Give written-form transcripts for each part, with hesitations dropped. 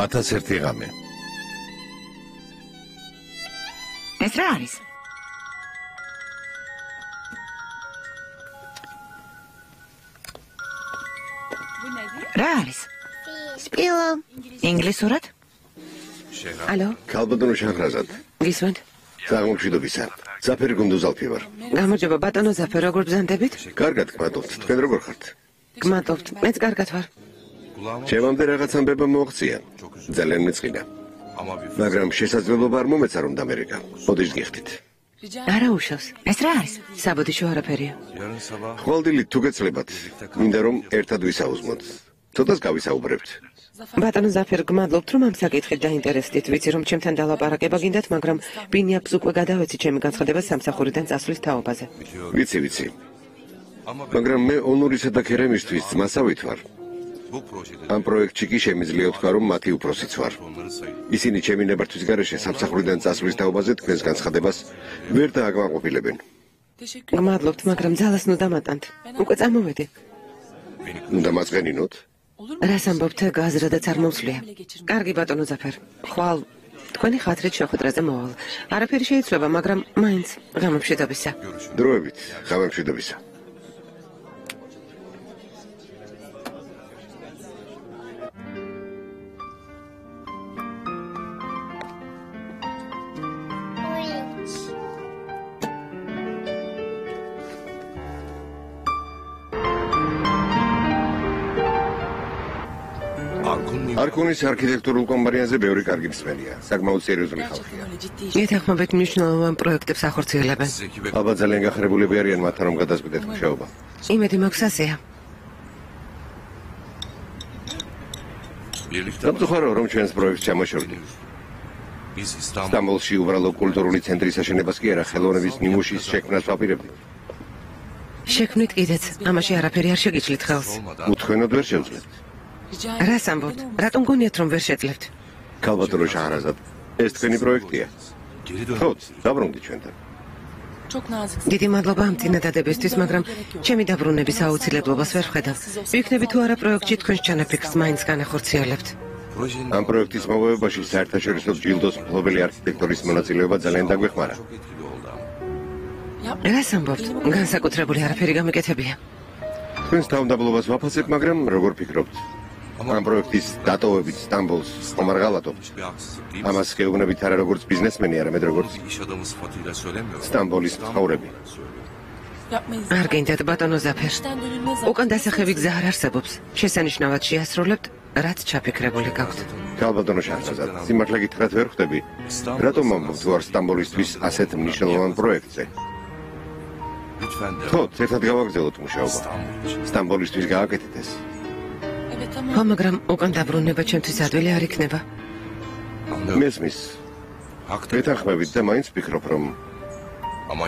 1001 ღამე. ეს რა არის? რა არის? სპილო. ინგლისურად? ალო? ქალბატონო შაჰრაზად. გისმენთ? საღმოჩიდობისა. ზაფერი გუნდუზალფი ვარ. გამარჯობა ბატონო ზაფერ, როგორ ბრძანდებით? კარგად გმადობთ. თქვენ როგორ ხართ? გმადობთ. მეც კარგად ვარ. ჩემამდე რაღაც ამბება მოაღწია. ძალიან მეწყინა. მაგრამ შესაძლებლობა არ მომეცა რომ დამერეკა. ოდიშ გიხდით. არა უშავს. ეს რა არის? საბოდიშო არაფერია. ხვალდილით თუ გეცლებათ, მინდა რომ ერთად ვისაუზმოთ. ცოტას გავისაუბრებთ. ბატონო ზაფერ, გმადლობთ რომ ამ საკითხით დაინტერესდით. ვიცი რომ ჩემთან დალაპარაკება გინდათ, მაგრამ ბინიაპს უკვე გადავეცი ჩემი განცხადება სამსახურიდან წასვლის თაობაზე. ვიცი. მაგრამ მე ონურისა და ქერემისთვის ძმასავით ვარ. ამ პროექტში კი შემიძლია თქვა რომ მათი უფროსიც ვარ. ისინი ჩემი ნებართვის გარეშე სამსახურიდან წასვლის თაობაზე თქვენს განცხადებას ვერ დააკმაყოფილებენ. გმადლობთ, მაგრამ ძალას ნუ დამატანთ. უკვე წამოვედი. უნდა მაწყენინოთ? რას ამბობთ, გაზრადაც არ მომსვლია. კარგი ბატონო ზაფერ. ხვალ თქვენი ხათრით შეხვედრაზე მოვალ. არაფერი შეიცვლება, მაგრამ მაინც გამომშვიდობისა. დროებით, გამომშვიდობისა. არქონის არქიტექტურულ კომპანიაზე ბევრი კარგი მსმენია. საკმაოდ სერიოზული ხალხია. ეთანხმებით მნიშვნელოვან პროექტებს ახორციელებენ. ალბათ ძალიან გახარებულები არიან მათთან რომ გადასყიდეთ მუშაობა. იმედი მაქვს ასეა. სამწუხარო რომ ჩვენს პროექტს ჩამოშორდი. სტამბოლში უბრალო კულტურული ცენტრის აშენებას კი არა, ხელოვნების ნიმუშის შექმნას ვაპირებდი. შექმნით კიდეც, ამაში არაფერი არ შეგიძლით ხელს. უთქვენოდ ვერ შევძლებთ. რას ამბობთ? რატომ გონიათ რომ ვერ შეძლებთ? ქალბატონო შაჰრაზად, ეს თქვენი პროექტია. ხო, დაბრუნდი ჩვენთან. დიდი მადლობა ამ წინადადებისთვის, მაგრამ ჩემი დაბრუნების აუცილებლობას ვერ ვხედავ. ვიქნები თუ არა პროექტში თქვენს ჩანაფიქრს მაინც განახორციელებთ. ამ პროექტის მოპოვებაში საერთაშორისო ჯილდოს მფლობელი არქიტექტორის მონაწილეობა ძალიან დაგვეხმარა. რას ამბობთ? განსაკუთრებული არაფერი გამიკეთებია. თქვენს თავმდაბლობას ვაფასებ, მაგრამ როგორ ფიქრობთ? ამ პროექტის დატოვებით სტამბოლს ხომ არ ღალატობთ? ამას გეუბნებით არა როგორც ბიზნესმენი, არამედ როგორც სტამბოლის მცხოვრები. არ გინდათ ბატონო ზაფერ. უკან დასახევი გზა არ არსებობს. შესანიშნავად შეასრულებთ, რაც ჩაფიქრებული გაქვთ. ქალბატონო შაჰრაზად, სიმართლე გითხრათ ვერ ხვდები. რატომ ამბობთ ვარ სტამბოლისთვის ასეთ მნიშვნელოვან პროექტზე? ხო, ერთად გავაგრძელოთ მუშაობა. სტამბოლისთვის გააკეთეთ ეს. ხო, მაგრამ უკან დაბრუნება ჩემთვის ადვილი არ იქნება. მესმის. ეთანხმებით და მაინც ვფიქრობ, რომ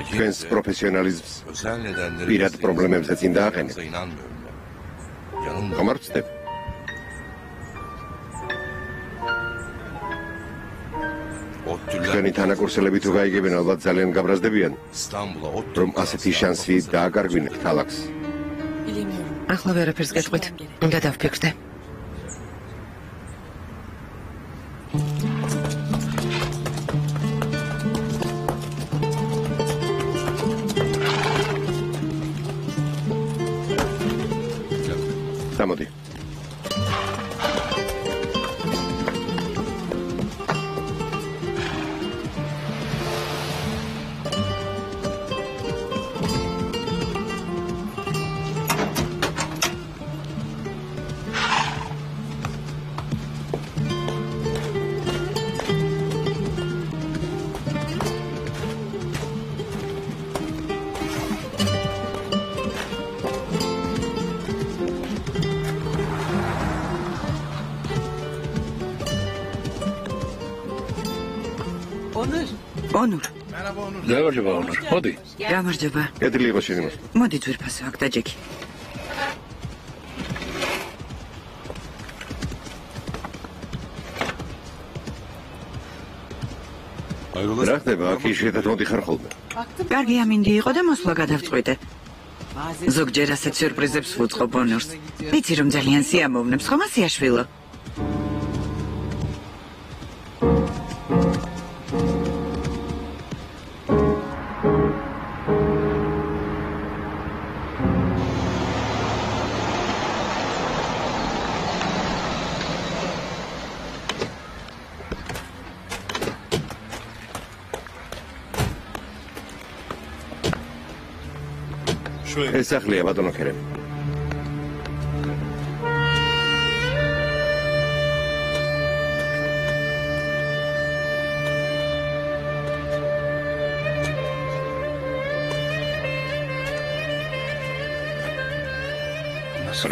თქვენს პროფესიონალიზმს პირად პრობლემებზე წინ დააყენეთ. ხომ არ ვცდებ? თქვენი თანაკურსელები თუ გაიგებენ, ალბათ ძალიან გაბრაზდებიან, რომ ასეთი შანსი დააკარგვინებთ ქალაქს. ახლა ვერაფერს გეტყვით, უნდა დავფიქრდე. გამოდი. ონურ. გამარჯობა ონურ. მოდი. გამარჯობა. კეთილი იყო შენი მოსვლა. მოდი ძვირფასო აქ დაჯექი. რა ხდება, აქ იშვიათად მოდიხარ ხოლმე. კარგი ამინდი იყო და მოსვლა გადავწყვიტე. ზოგჯერ ასეთ სიურპრიზებს ვუწყობ ონურს. ვიცი რომ ძალიან სიამოვნებს, ხომ ასიაშვილო? ეს სახლია ბატონო ქერემი.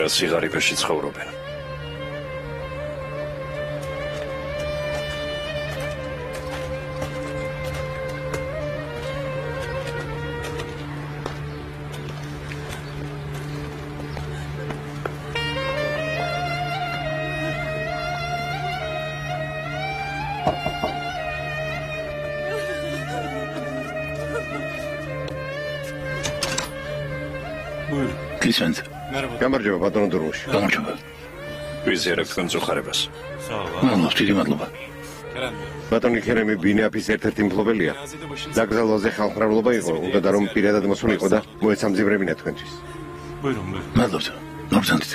რა სიღარიბეში ცხოვრობენ. Გისმენთ? გამარჯობა ბატონო დურმუში. გამარჯობა. ვიზიარებ თქვენ წუხარებას. მადლობა, დიდი მადლობა. ბატონი ქერემი ბინეაფის ერთ-ერთი მფლობელია. დაკრძალვაზე ხალხმრავლობა იყო, უნდა რომ პირადად მოსულიყო და მოეცამძიმრებინა თქვენთვის. მადლობა. ნორზანდით.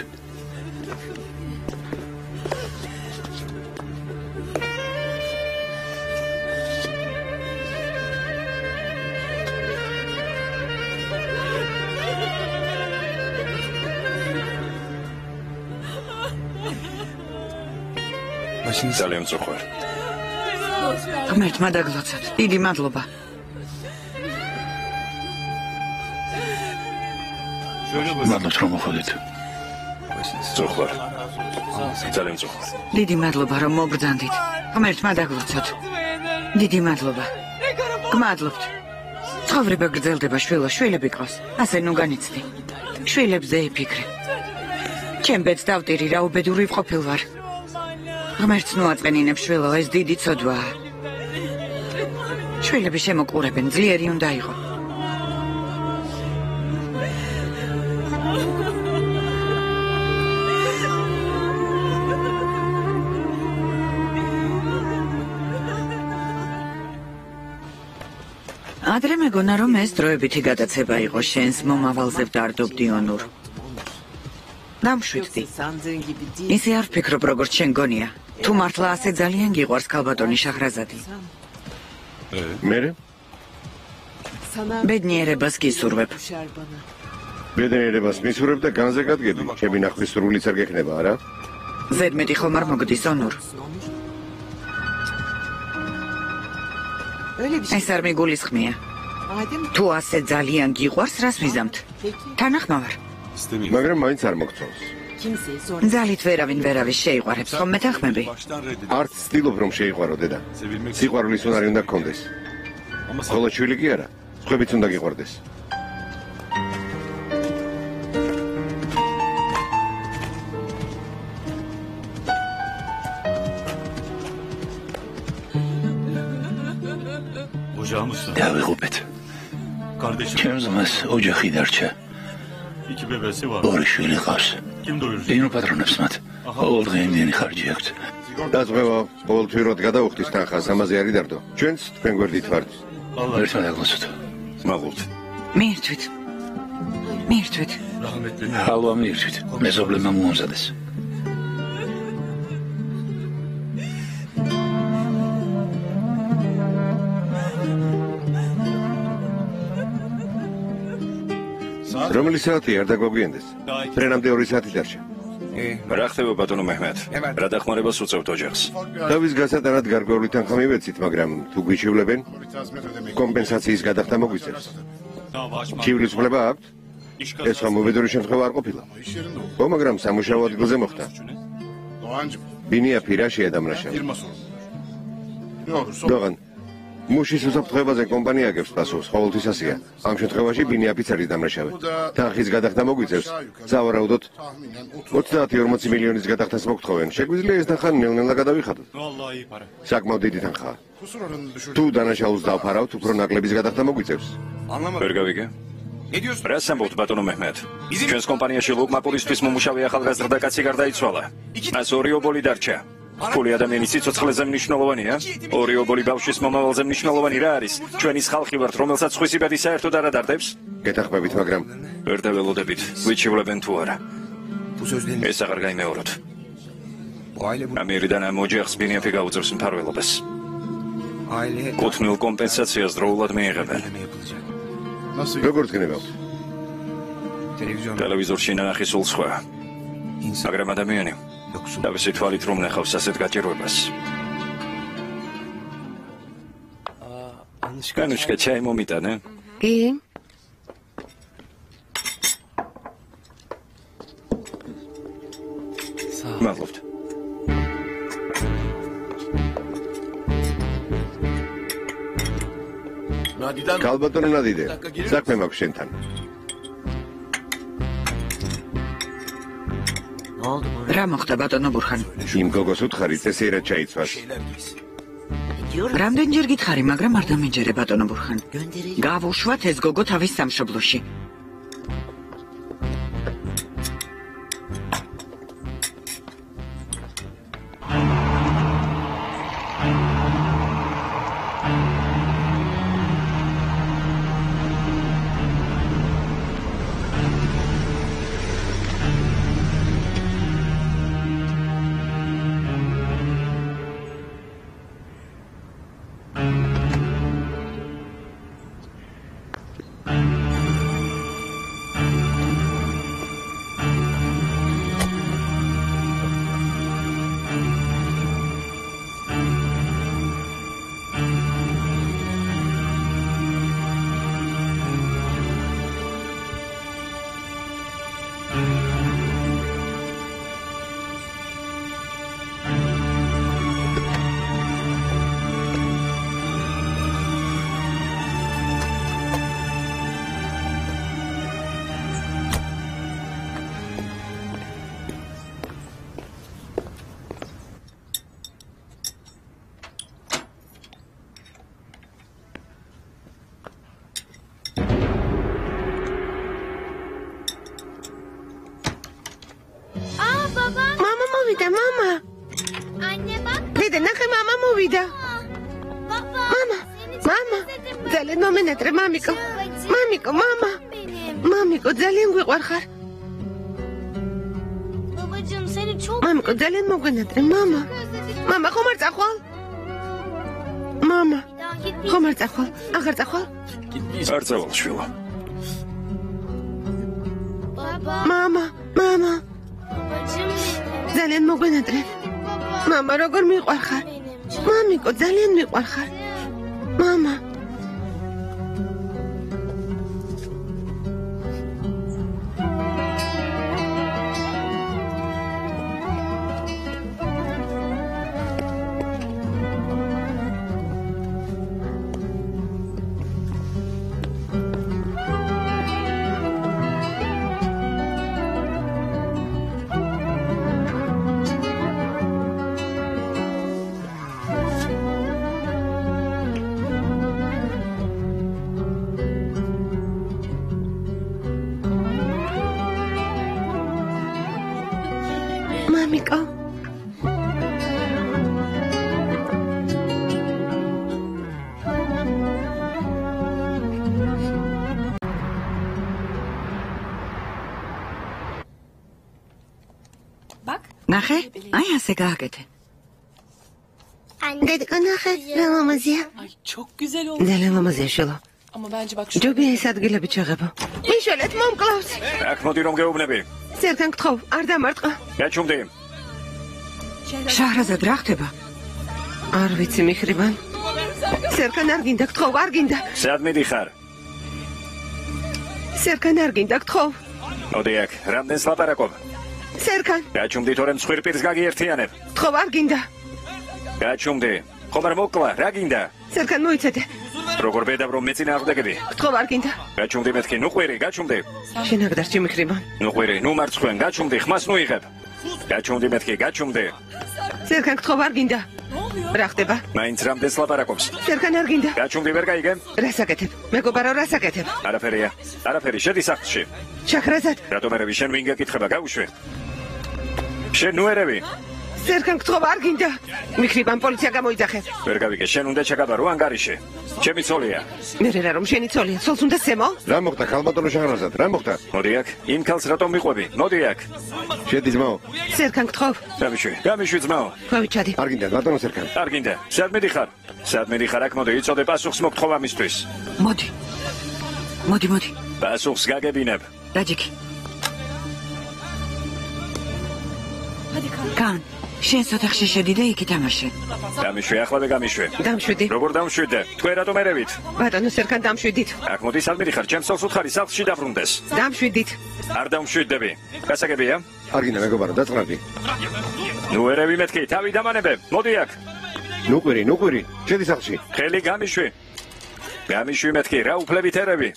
ძალიან წუხარ. ღმერთმა დაგლოცოთ. დიდი მადლობა. მადლობა რომ მოხვდით. წუხარ. ძალიან წუხარ. დიდი მადლობა რომ მოგბრძანდით. ღმერთმა დაგლოცოთ. დიდი მადლობა. გმადლობთ. ცხოვრება გრძელდება შვილო, შვილები ყავს. ასე ნუ განიცდი. შვილებზე იფიქრე. ჩემ ბედს დავტირი რა უბედური ვყოფილ ვარ. ღმერთს ნუ აწენინებ შვილო, ეს დიდი ცოდვაა. შვილები შემოყურებენ, ძლიერი უნდა იყო. ადრე მეგონა რომ ეს დროებითი გადაცება იყო შენს მომავალზე ვდარდობდი ონურ. დამშვიდდი. ისე არ ვფიქრობ როგორც შენ გონია. თუ მართლა ასე ძალიან გიყვარს ქალბატონი შაჰრაზადი. მერე? ბედნიერებას გისურვებ. ბედნიერებას მისურვებ და განზე გადგები. ჩემი ნახვის სრულიც არ გექნება, არა? ზედმეტი ხომ არ მოგდის ონურ. ეს არ მიგულისხმია. თუ ასე ძალიან გიყვარს, რას ვიზამთ? თანახმავარ. მაგრამ მაინც არ მოგწონს. ძალით ვერავის შეიყვარებს ხომ მეთანხმები? არც ცდილობ რომ შეიყვარო დედა. სიყვარულის უნარი უნდა გქონდეს. ხოლო შვილი კი არა, სხვებიც უნდა გიყვარდეს. დავიღუპეთ. ჩემს მას ოჯახი დარჩა. ორი შვილი ყავს. დინო პატრონებს მათ. ყოველდღე იმდენი ხარჯი აქვთ. დაზღვევა ყოველთვიურად გადაუხდის თანხას, ამაზე არ იდარდო. ჩვენც თქვენ გვერდით ვართ. ერთმა დაგლოცოთ. მადლობთ. მიირთვით. მიირთვით. ჰალვა მიირთვით. მეზობლებმა მოამზადეს. რომელი საათი არ დაგვაგვიანდეს? ფრენამდე 2 საათი დარჩა. რა ხდება ბატონო მეჰმედ? რა დახმარებას უწევთ ოჯახს? დავის გასატანად გარკვეული თანხა მივეცით, მაგრამ თუ გვიჩივლებენ, კომპენსაციის გადახდა მოგვიწევს. ჩივლის უფლება აქვთ? ეს ხომ უბედური შემთხვევა არ ყოფილა. ხო, მაგრამ სამუშაო ადგილზე მოხდა. ბინიაფი რაშია დამნაშავე? დოღან მუშის უსაფრთხოებაზე კომპანია აგებს პასუხს, ყოველთვის ასეა. ამ შემთხვევაში ბინიაფიც არის დამნაშავე. თანხის გადახდა მოგვიწევს. სავარაუდოდ 30-40 მილიონის გადახდას მოგთხოვენ. შეგვიძლია ეს თანხა ნელ-ნელა გადავიხადოთ. საკმაოდ დიდი თანხაა. თუ დანაშაულს დავფარავთ, უფრო ნაკლების გადახდა მოგვიწევს. ვერ გავიგე. რას ამბობთ ბატონო მეჰმედ? ჩვენს კომპანიაში ლოკმაპურისთვის მომუშავე ახალგაზრდა კაცი გარდაიცვალა. მას ორი ობოლი დარჩა. ფული ადამიანის სიცოცხლეზე მნიშვნელოვანია? ორი ობოლი ბავშვის მომავალზე მნიშვნელოვანი რა არის? ჩვენის ხალხი ვართ, რომელსაც სხვისი ბედი საერთოდ არ ადარდებს? გეთახმებით, მაგრამ ვერ დაველოდებით. გვიჩივლებენ თუ არა? ეს აღარ გაიმეოროთ. ამერიდან ამ ოჯახს ბინიაფი გაუწევს მფარველობას. კუთვნილ კომპენსაციას დროულად მიიღებენ. როგორც გნებავთ? ტელევიზორში ნახე სულ სხვა. მაგრამ ადამიანი თავისი თვალით რომ ნახავს ასეთ გაჭირვებას. ანუშკა, ჩაი მომიტანე? კი. მადლობთ. ქალბატონო ნადიდე, საქმე მაქვს შენთან. რა მოხდა ბატონო ბურხან? იმ გოგოს უთხარი წესიერად ჩაიცვას. რამდენჯერ გითხარი, მაგრამ არ დამეჯერე ბატონო ბურხან. გავუშვათ ეს გოგო თავის სამშობლოში. მამიკო, ძალიან გვიყვარხარ. მამიკო, ძალიან მოგვენატრე, მამა. მამა, ხომ არ წახვალ? მამა, ხომ არ წახვალ? აღარ წახვალ? არ წავალ, შვილო. მამა. ძალიან მოგვენატრე. მამა, როგორ მიყვარხარ? მამიკო, ძალიან მიყვარხარ. მამა. მამიკო. ნახე? აი ასე გააკეთე. დედიკო, ნახე, რა ლამაზია. ძალიან ლამაზია, შვილო. ჯობია ეს ადგილები ჩაღებო. მიშველეთ მომკლავს. აქ მოდი რომ გეუბნები. სერგან გთხოვ, არ დამარტყა. გაჩუმდი. შაჰრაზად რა ხდება? არ ვიცი მიხრიბან. სერგან არ გინდა გთხოვ, არ გინდა. სად მიდიხარ? სერგან არ გინდა გთხოვ. მოდი აქ, რამდენს ლაპარაკობ? სერგან. გაჩუმდი თორემ ცხვირპირს გაგიერთიანებ. გთხოვ, არ გინდა. გაჩუმდი. ხომ არ მოკლა, რა გინდა? სერგან მოიცადე. როგორ ბედავ რომ მეწინააღმდეგები? გთხოვ, არ გინდა. გაჩუმდი მეთქი, ნუ ყვირი, გაჩუმდი. შენ აქ დარჩი მიხრიბან. ნუ ყვირი, ნუ მარცხენ, გაჩუმდი, ხმას ნუ იღებ. გაჩუმდი მეთქი, გაჩუმდი. სერგან გთხოვ, არ გინდა. რა ხდება? მაინც რამდენს ლაპარაკობს? სერგან არ გინდა. გაჩუმდი ვერ გაიგე? რას აკეთებ? მეგობარო, რას აკეთებ? არაფერია. არაფერი, შედი სახლში. შაჰრაზად. რატომ ერევი შენ ვინ გეკითხება, გაუშვი. შენ ნუ ერევი. სერგან გთხოვ, არ გინდა. მიხრიბან პოლიცია გამოიძახე. ვერ გავიგე, შენ უნდა ჩაგაბარო ანგარიში. ჩემი ცოლია. მე რა რომ შენი ცოლია, ცოლს უნდა სემო? რა მოხდა ქალბატონო შაჰრაზად? რა მოხდა? მოდი აქ, იმ ქალს რატომ მიყვები? მოდი აქ. შედი ძმაო. სერგან გთხოვ. გამიშვი ძმაო. ქვევიჩადი. არ გინდა ბატონო სერგან. არ გინდა. სად მიდიხარ? სად მიდიხარ? აქ მოდი, იწოდე პასუხს მოგთხოვ ამისთვის. მოდი. პასუხს გაგებინებ. დაჯიკი. კან, შენს ოთახში შედი და იქ ითამაშე. გამიშვი, ახლავე გამიშვი. დამშვიდი. როგორ დამშვიდე? თქვენ რატომ ერევით? ბატონო სერგან დამშვიდით. აქ მოდი სად მიდიხარ? ჩემს სახლს უთხარი, სახლში დაბრუნდეს. დამშვიდით. არ დამშვიდდები. გასაგებია? არგინა მეგობარო, დაწყნარდი. ნუ ერევი მეთქი, თავი დამანებე. მოდი აქ. ნუკვირი, შედი სახლში. ხელი გამიშვი. გამიშვი მეთქი, რა უფლებით ერევი?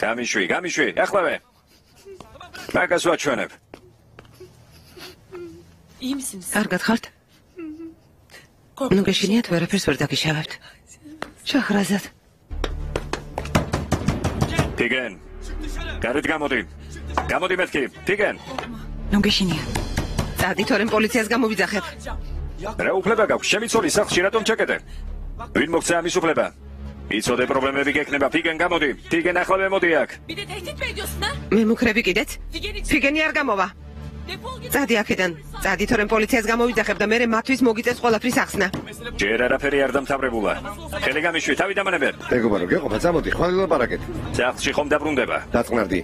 გამიშვი, ახლავე. მაგას ვაჩვენებ. კარგად ხართ? ნუ გეშინიათ, ვერაფერს ვერ დაგიშავებთ. შახრაზად. ტიგენ. გარეთ გამოდი. გამოდი მეთქი, ტიგენ. ნუ გეშინია. წადი თორემ პოლიციას გამოვიძახებ. რა უფლება გაქვს? შემიცოლი სახლში რატომ ჩაკეტე? ვინ მოგცა ამის უფლება? იცოდე პრობლემები გექნება, ტიგენ გამოდი. ტიგენ ახლავე მოდი აქ. მე მუქრები კიდეც? ფიგენი არ გამოვა. წადი აქედან. წადი თორემ პოლიციას გამოვიძახებ და მე მათთვის მოგიწევს ყველაფრის ახსნა. ჯერ არაფერი არ დამთავრებულა. ხელი გამიშვი, თავი დამანებე. მეგობარო, გეყოფა, წამოდი, ხვალ ლაპარაკეთ. სახლში ხომ დაბრუნდება? დაწყნარდი.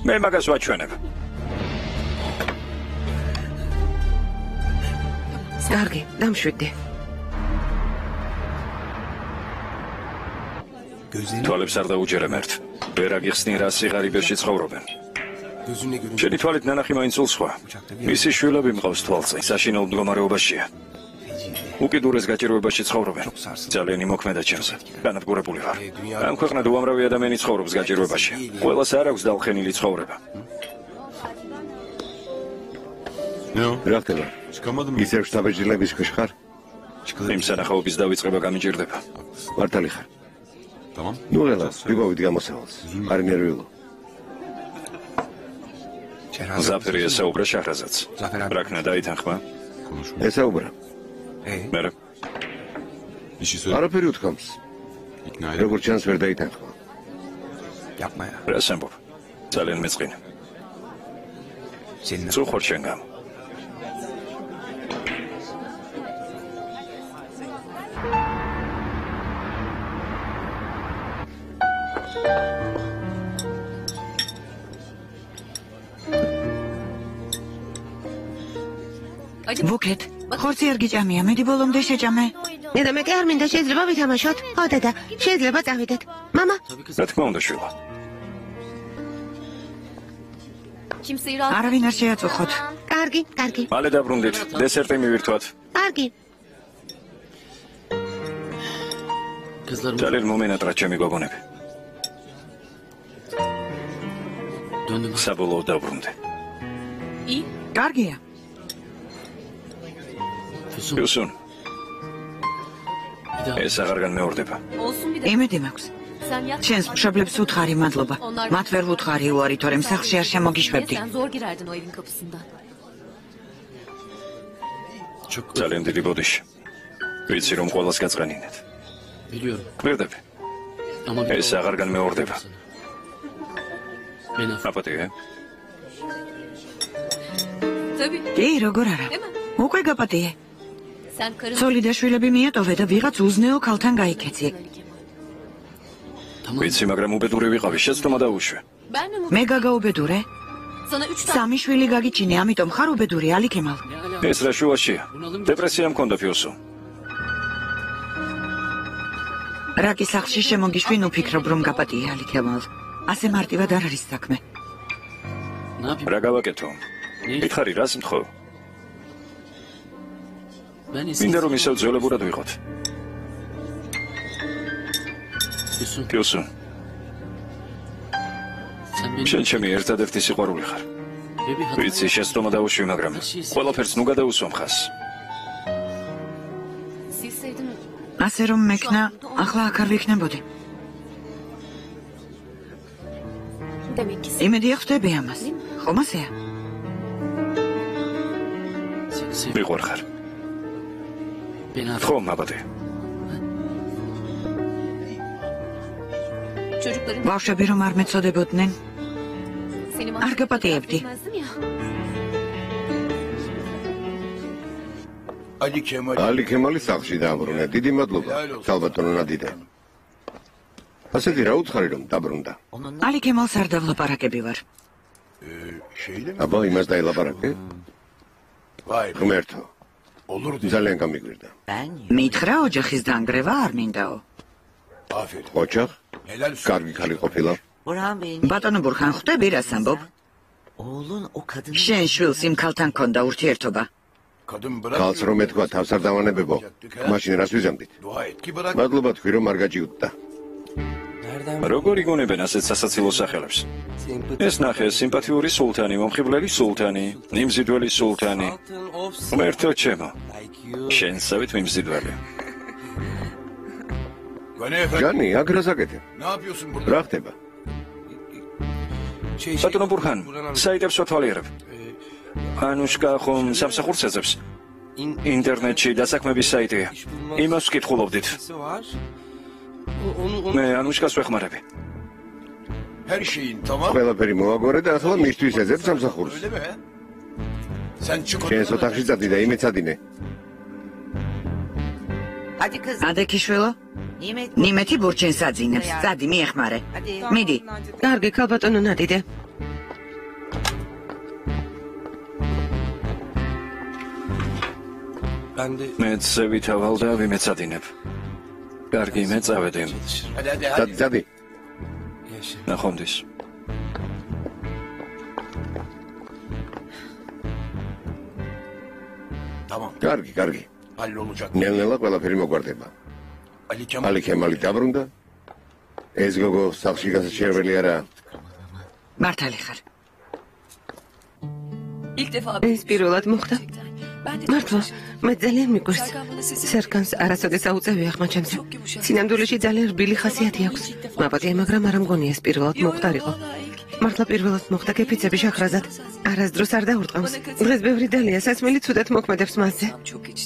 მე მაგას ვაჩვენებ. კარგი, დამშვიდდი. თვალებს არ დაუჯერებ ერთ. ვერ აგიხსნი რა სიღარიბეში ცხოვრობენ. შენი თვალით ნანახი მაინც უცხოა. მისი შვილები მყავს თვალწინ, საშინაო მდგომარეობაშია. უკიდურეს გაჭირვებაში ცხოვრობენ. ძალიან იმოქმედა ჩემზე. განადგურებული ვარ. ამ ქვეყნად უამრავი ადამიანი ცხოვრობს გაჭირვებაში. ყველას არ აქვს დაუხენილი ცხოვრება. რა ხდება? ისევ შტაბეჭდილების ქვეშ ხარ? იმ სანახაობის დავიწყება გამიჭირდება. მართალი ხარ? ნუ ველა, ვიგოვით გამოსავალს. არ ნერვიულო. ზაფერი ესაუბრა შაჰრაზადს. რაკნა დაითანხმა? ესაუბრა. მერე. არაფერი უთქვამს. როგორც ჩანს ვერ დაითანხმა. რა სამბობ? ძალიან მეწყინა. სულ ხარ შენ გამ. ვუქეთ, ხორცი არ გიჭამია, მედი ბოლომდე შეჭამე. დედა მე კი არ მინდა, შეიძლება ვითამაშოთ? ხო დედა, შეიძლება წავიდეთ. მამა, რა თქმა უნდა შვილო. არავინ არ შეაწუხოთ. კარგი. მალე დაბრუნდით, დესერტი მივირთვათ. კარგი. ძალიან მომენატრა ჩემი გოგონები. საბოლოოდ დაბრუნდი. კარგია. იუსუნ. ეს აღარ განმეორდება. იმედი მაქვს. შენს მშობლებს უთხარი მადლობა. მათ ვერ ვუთხარი უარი, თორემ სახლში არ შემოგიშვებდი. ძალიან დიდი ბოდიში. ვიცი რომ ყველას გაწყენინეთ. გვერდები. ეს აღარ განმეორდება. აპატია. კი, როგორ არა. უკვე გაპატიე. ცოლი და შვილები მიატოვე და ვიღაც უზნეო ქალთან გაიქეცი. ვიცი, მაგრამ უბედური ვიყავი, შეცდომა დაუშვე. მე გაგაუბედურე? 3 შვილი გაგიჩინე, ამიტომ ხარ უბედური, ალი ქემალ. ეს რა შუაშია? დეპრესია მქონდა ფიოსო. რაკი სახლში შემოგიშვი, ნუ ფიქრობ რომ გაპატიე, ალი ქემალ. ასე მარტივად არ არის საქმე. რა გავაკეთო? მითხარი რას მთხოვ? მინდა რომ ისევ ძველებურად ვიყოთ. ფიოსო. შენ ჩემი ერთადერთი სიყვარული ხარ. ვიცი, შეცდომა დაუშვი, მაგრამ ყველაფერს ნუ გადაუსვამ ხას. ასე რომ მექნა, ახლა აქ არ ვიქნებოდი. იმედია ხვდები ამას. ხომ ასეა? ვიყარ ხარ. ხომ აბადე. ბავშვები რომ არ მეწოდებოდნენ, არ გაპატიებდი. ალი ქემალი სახლში დააბრუნა. დიდი მადლობა, ქალბატონო ნადიდე. ასეთი რა უცხარი რომ დაბრუნდა. ალი ქემალს არ დავლაპარაკები ვარ. აბა, იმას დაელაპარაკე? ღმერთო, ძალიან გამიგვირდა. მითხრა ოჯახის დანგრევა არ მინდაო. ოჯახ? კარგი ქალი ყოფილა. ბატონო ბურხან, ხვდები რას ამბობ? შენ შვილს იმ ქალთან ქონდა ურთიერთობა. ქალს რომ ეთქვა თავს არ დავანებებო, მაშინ რას ვიზამდით? მადლობა თქვი რომ არ გაჭიუტდა. როგორ იგონებენ ასეთ სასაცილო სახელებს? ეს ნახე, სიმპათიური სულთანი, მომხიბლელი სულთანი, მიმზიდველი სულთანი. ღმერთო ჩემო, შენსავით მიმზიდველი. ჯანი, აქ რას აკეთებ? რა ხდება? ბატონო ბურხან, საიტებს ვათვალიერებ. ანუშკა ხომ სამსახურს ეძებს? ინტერნეტში დასაქმების საიტია. იმას ვკითხულობდით. მე ანუშკას ვეხმარები. ყველაფერი მოაგვარე და ახლა მისთვის ეძებ სამსახურს. შენს ოთახში წადი და იმეც ადინე. ადექიშვილო? ნიმეთი ბურჩენს აძინებს. წადი, მიეხმარე. მიდი. კარგი, ქალბატონო ნადიდე. მე ცევით ავალ და ვიმეცადინებ. კარგი, მე წავედი. წადი. ნახვამდის. კარგი. ნელ-ნელა ყველაფერი მოგვარდება. ალი ქემალი დაბრუნდა. ეს გოგო სახლში გასაჩერებელი არაა. მართალი ხარ. ეს პირველად მოხდა. მართლა, მე ძალიან მიგვირს. სერგანს არასოდეს აუწევია ხმა ჩემზე. სინამდვილეში ძალიან რბილი ხასიათი აქვს. მაპატია, მაგრამ არ მგონია ეს პირველად მოხდარიყო. მართლა პირველად მოხდა კეფიცები შახრაზად. არასდროს არ დაურტყამს. დღეს ბევრი დალია სასმელი ცუდად მოქმედებს მასზე.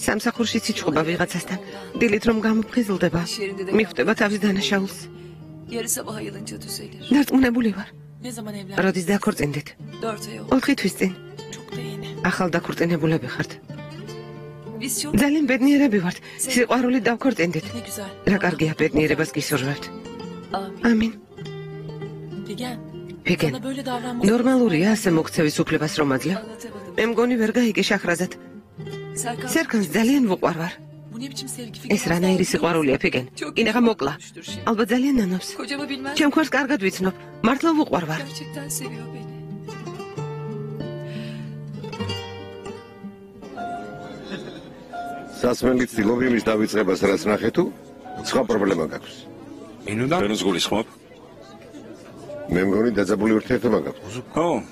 სამსახურში სიჩხუბა ვიღაცასთან. დილით რომ გამოფხიზლდება, მიხვდება თავის დანაშაულს. დარწმუნებული ვარ. როდის დაქორწინდით? 4 თვის წინ. ახალ დაქორწინებულები ხართ. ძალიან ბედნიერები ვართ. სიყვარული დავქორწინდით. რა კარგია, ბედნიერებას გისურვებთ. ამინ. ფიგენ, ნორმალურია ასე მოქცევის უფლებას რომ აძლევ. მე მგონი ვერ გაიგე შახრაზად. სერგანს ძალიან ვუყვარვარ. ეს რანაირი სიყვარულია, ფიგენ? კინაღა მოკლა. ალბათ ძალიან ნანობს. ჩემ ქვას კარგად ვიცნობ. მართლა ვუყვარვარ. სასმელი ცდილობ იმის დავიწყებას, რაც ნახე თუ სხვა პრობლემა გაქვს. ბენუს გულისხმობ? მე მგონი დაძაბული ურთიერთობა გაქვს. ო,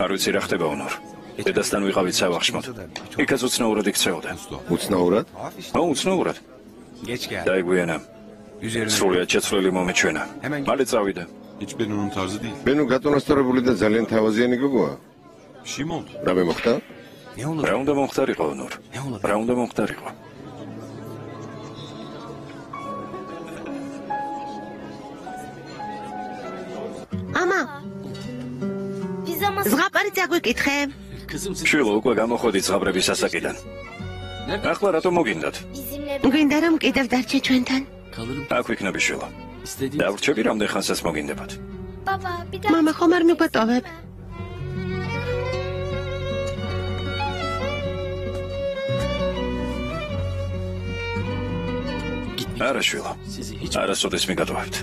არ ვიცი რა ხდება უნორ. დედასთან ვიყავით სავახში მოთ. იქაც უცნაურად იქცეოდა. უცნაურად? ო, უცნაურად. დაიგვიანა. სრულიად შეცვლილი მომეჩვენა. მალე წავიდა. ბენუ გატონასწორებული და ძალიან თავაზიანი გოგოა. რამე მოხდა? რა უნდა მომხდარიყო უნორ? რა უნდა მომხდარიყო? ამა, ზღაპარი წაგვიკითხე. შვილო, უკვე გამოხოდი ზღაპრების ასაკიდან. ახლა რატომ მოგინდათ? გვინდა რომ კიდევ დარჩე ჩვენთან. აქ ვიქნები შვილო. დავრჩები რამდენ ხანსაც მოგინდებათ? მამა ხომ არ მიბატოვებ? არა შვილო, არასოდეს მიგატოვებთ.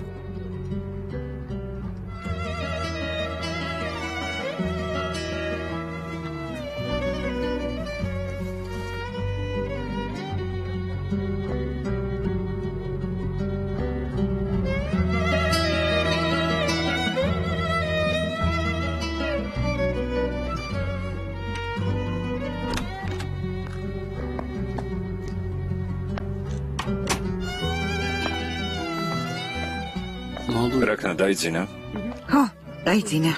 რაკნა დაიძინა? ხო, დაიძინა.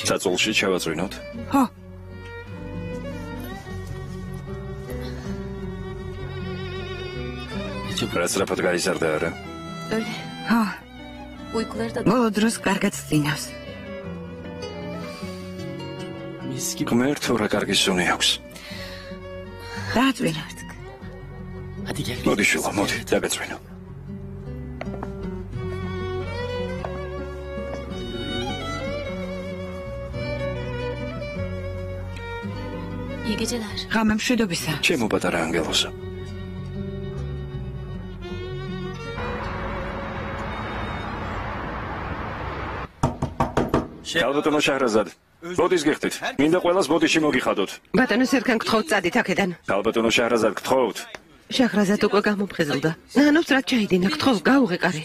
საწოლში ჩავაწვინოთ? ხო. რასწრაფად გაიზარდა არა? ხო. ბოლო დროს კარგად წინავს. ღმერთო, რა კარგი სუნი აქვს. დააწვინა. მოდი შვილო, მოდი, დაგაწვინო. İyi geceler. ღამე მშვიდობისა. ჩემო პატარა ანგელოსო. ალბათონო შაჰრაზად. ბოდის გიხდით. მინდა ყველას ბოდიში მოგიხადოთ. ბატონო სერგან გთხოვთ წადით აქედან. ალბათონო შაჰრაზად გთხოვთ. შაჰრაზად უკვე გამომხიზლდა. ნანობს რა ჩაიდინა, გთხოვ, გაუღეკარი.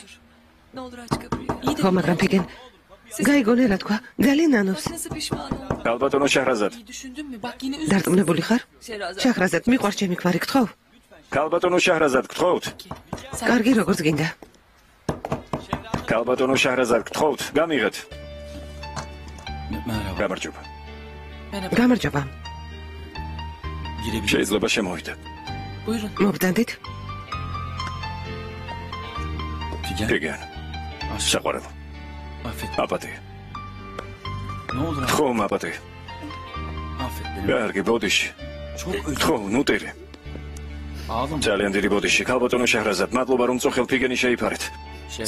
Ne olur aç kapıyı. ხო, მაგრამ ფიგენ. გაიგონე რა თქვა. ძალიან ნანობს. Nasıl pişman oldum. ალბათონო შაჰრაზად. İyi düşündün mü? Bak yine üzüldüm. დარწმუნებული ხარ? Şehrazat. შაჰრაზად, მიყვარს ჩემი კვარი, გთხოვ. ალბათონო შაჰრაზად გთხოვთ. Sen კარგი, როგორც გინდა. ალბათონო შაჰრაზად გთხოვთ. გამიღეთ. გამარჯობა. merhaba. გამარჯობა. შეიძლება შემოვიდე. Buyurun. მოგდანდით? ფიგენ. საყვარელო. Affet. აპატი. Ne olur abi. ხომ აპატი. Affet beni. კარგი ბოდიში. Çok özür ხო, ნუტირი. Ağlama. ძალიან დიდი ბოდიში. ალბათონო შაჰრაზად, მადლობა რომ წოხელ ფიგენი შეიფარეთ.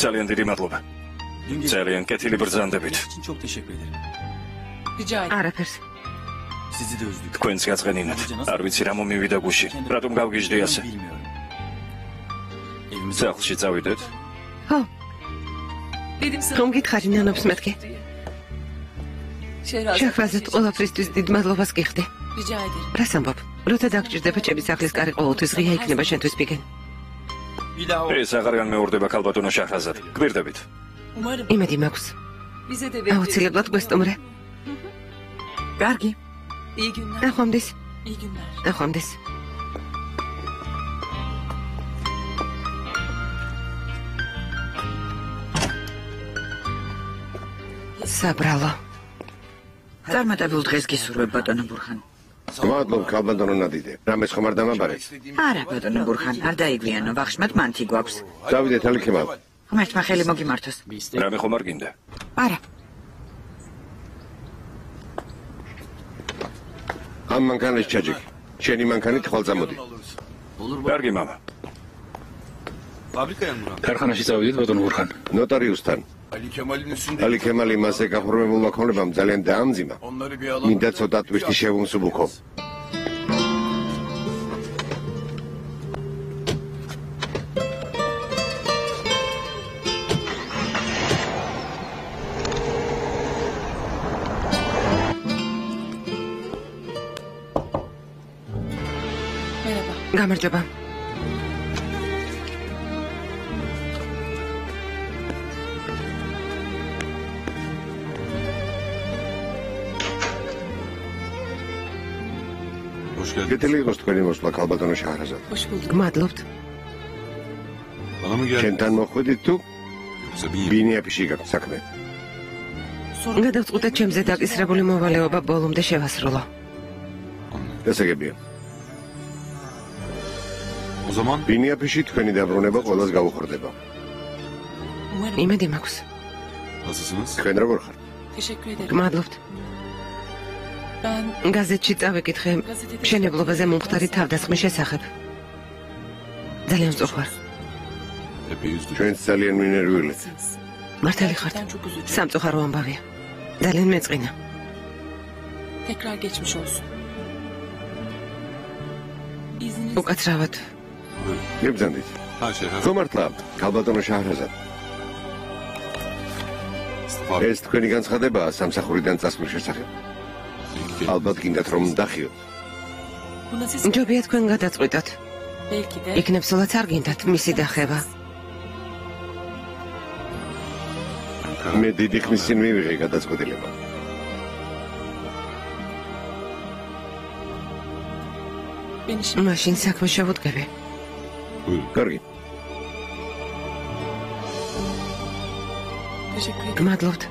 ძალიან დიდი მადლობა. Dün gece ძალიან კეთილი ბრძანდებით. için çok teşekkür ederim. Rica ederim. არაფერს. Sizi de özledik. თქვენს გაწყენინათ. არ ვიცი რა მომივიდა გუში. რატომ გავგიჟდი ასე? Bilmiyorum. Evimize სახლში წავიდეთ. ხო, Dedim sana. ხომ გითხარი ნანობს მეთქი? Şehrazat. შაჰრაზად, ყველაფრისთვის დიდ მადლობას გიხდი. Rica ederim. რას ამბობ? როცა დაგჭირდება ჩემი სახლის კარი ყოველთვის ღია იქნება შენთვის ფიგენ. bir daha o. ეს აღარ განმეორდება ალბათონო შაჰრაზად. გვირდებით. Umarım იმედი მაქვს. bize de verir. აუცილებლად გვესტუმრე. კარგი. İyi günler. ნახვამდის. İyi günler. ნახვამდის. საბრალო. წარმატებულ დღეს გისურვებ ბატონო ბურხან. მადლობ, ქალბატონო ნადიდე. რამეს ხომ არ დამაბარეთ? არა ბატონო ბურხან, არ დაიგვიანო, ვახშმად მანთი გვაქვს. დავიდეთ ალიქემალ. ღმერთმა ხელი მოგიმართოს. რამე ხომ არ გინდა? არა. ამ მანქანის ჩაჯიქი. შენი მანქანით ხვალ წამოდი. კარგი მამა. Fabrikaya mı? ქარხანაში წავიდეთ ბატონო ბურხან. ნოტარიუსთან. Ali Kemal'in üstünde. ალი ქემალი მასე გაფორმებულმა ქონებამ ძალიან დაამძიმა. Onları bir alalım. მინდა ცოტა ტვირთი შევუმსუბუქო. Merhaba. გამარჯობა. Hoş geldin. გეთილი იყოს თქვენი მოსვლა ქალბატონო შაჰრაზად. Hoş bulduk. გმადლობთ. Bana mı geldin? შენთან მოხვედით თუ Yoksa bir ბინიაფიში გაქვს საქმე? გადავწყვიტეთ ჩემზე დაკისრებული მოვალეობა ბოლომდე შევასრულო. დასაგებია. O zaman ბინიაფიში თქვენი დაბრუნება ყველას გაუხორდება. Umarım. იმედი მაქვს. nasılsınız? თქვენ როგორ ხართ? Teşekkür ederim. გმადლობთ. Ben გაზეთში წავეკითხე მშენებლობაზე მომხდარი თავდასხმის შესახებ. ძალიან მწუხვარ. Epey üzdük. ჩვენც ძალიან მინერვილი. მართალი ხართ. ben çok üzücü. სამწუხარო ამბავია. ძალიან მეწყინა. Tekrar geçmiş olsun. İzninizle. უკაცრავად. მიბრძანდით. Ha Şehrazat. ხო მართლა, ქალბატონო შაჰრაზად. ეს თქვენი განცხადებაა სამსახურიდან წასვლის შესახებ. ალბათ გინდათ რომ დახიოთ. Buna siz ჯობია თქვენ გადაწყვიტოთ. belki de იქნებ სულაც არ გინდათ მისი დახევა. მე დიდი ხნის წინ მივიღე გადაწყვეტილება. beni şimdi მაშინ საქმე შევუდგები. კარგი. teşekkür ederim. გმადლობთ.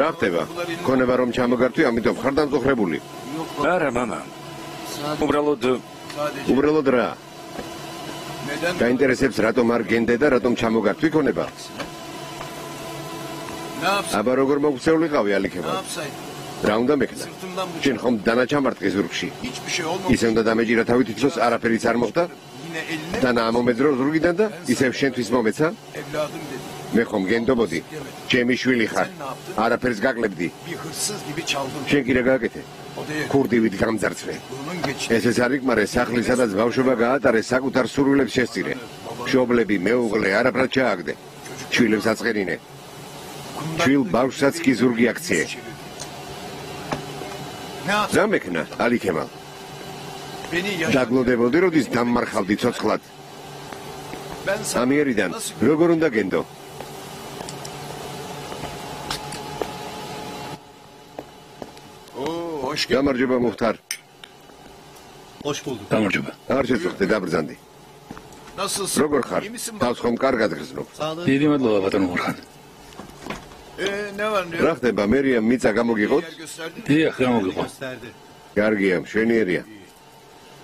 რა ხდება? ქონება რომ ჩამოგართვი, ამიტომ ხარ დამწუხრებული. არა, მამა. უბრალოდ რა? დაინტერესებს რატომ არ გენდე და რატომ ჩამოგართვი ქონება? აბა როგორ მოგწეულიყავი ალიქება? რა უნდა მექნა? შენ ხომ დანაჩამარტყი ზურგში. ისე უნდა დამეჯირა თავი თითქოს არაფერიც არ მოხდა? დანა მომეძრო ზურგიდან და ისევ შენთვის მომეცა? მე ხომ გენდობოდი? ჩემი შვილი ხარ. არაფერს გაკლებდი. შენ კი რა გააკეთე? ქურდივით გამძარცვე. ეს არ იქმარე სახლი სადაც ბავშვობა გაატარე საკუთარ სურვილებს შესწირე. მშობლები მეუღლე არაფრად ჩააგდე. შვილებს აწყერინე. შვილ ბავშვსაც კი ზურგი აქციე. რა მექნა, ალიქემალ? დაგლოდებოდი, როდის დამმარხავდი ცოცხლად. ამიერიდან როგორ უნდა გენდო? გამარჯობა მუხთარ. გამარჯობა. არ შეწუხდე, დაბრძანდი. როგორ ხარ? თავს ხომ კარგად გრძნობ? დიდი მადლობა ბატონო მურხან. რა ხდება, მერია მიწა გამოგიყოთ? დიახ, გამოგიყო. კარგია, მშვენიერია.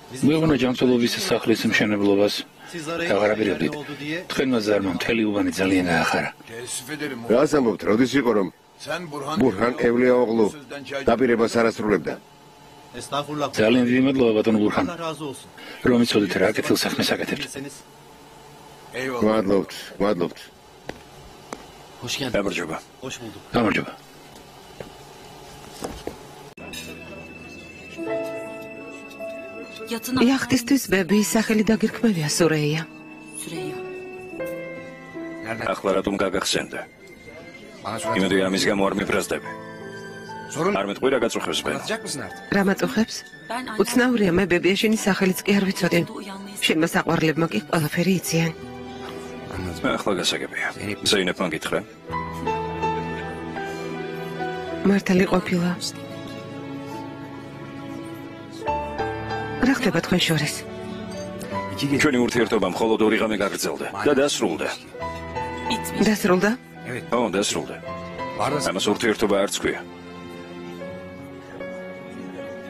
მეუბნა ჯანმრთელობის სახლის მშენებლობას. აღარაპირებდით. თქვენმა ზარმა მთელი უბანი ძალიან აახარა. რას ამბობთ, როდის იყო რომ ბურჰან ევლეოღლუ დაპირებას არ ასრულებდა? ძალიან დიდი მადლობა ბატონო ბურჰან. რომ იცოდით რა კეთილ საქმეს აკეთებთ. მადლობთ. გამარჯობა. გამარჯობა. იახტისთვის ბებიის სახელი დაგირქმევია სურეია. ახლა რატომ გაგახსენდა? იმედი ამის გამო არ მიფრასდები. არ მეტყვი რა გაწუხებს ბენ. რა მაწუხებს? უცნაურია, მე ბებიაშენის სახელიც კი არ ვიცოდი. შენმა საყვარლებმა კი ყველაფერი იციან. ახლა გასაგებია. ზეინებმა გითხრა? მართალი ყოფილა. რა ხდება თქვენ შორის? ჩვენი ურთიერთობა მხოლოდ 2 ღამე გაგრძელდა და დასრულდა. დასრულდა? ო, დასრულდა. ამას ურთიერთობა არც ქვია.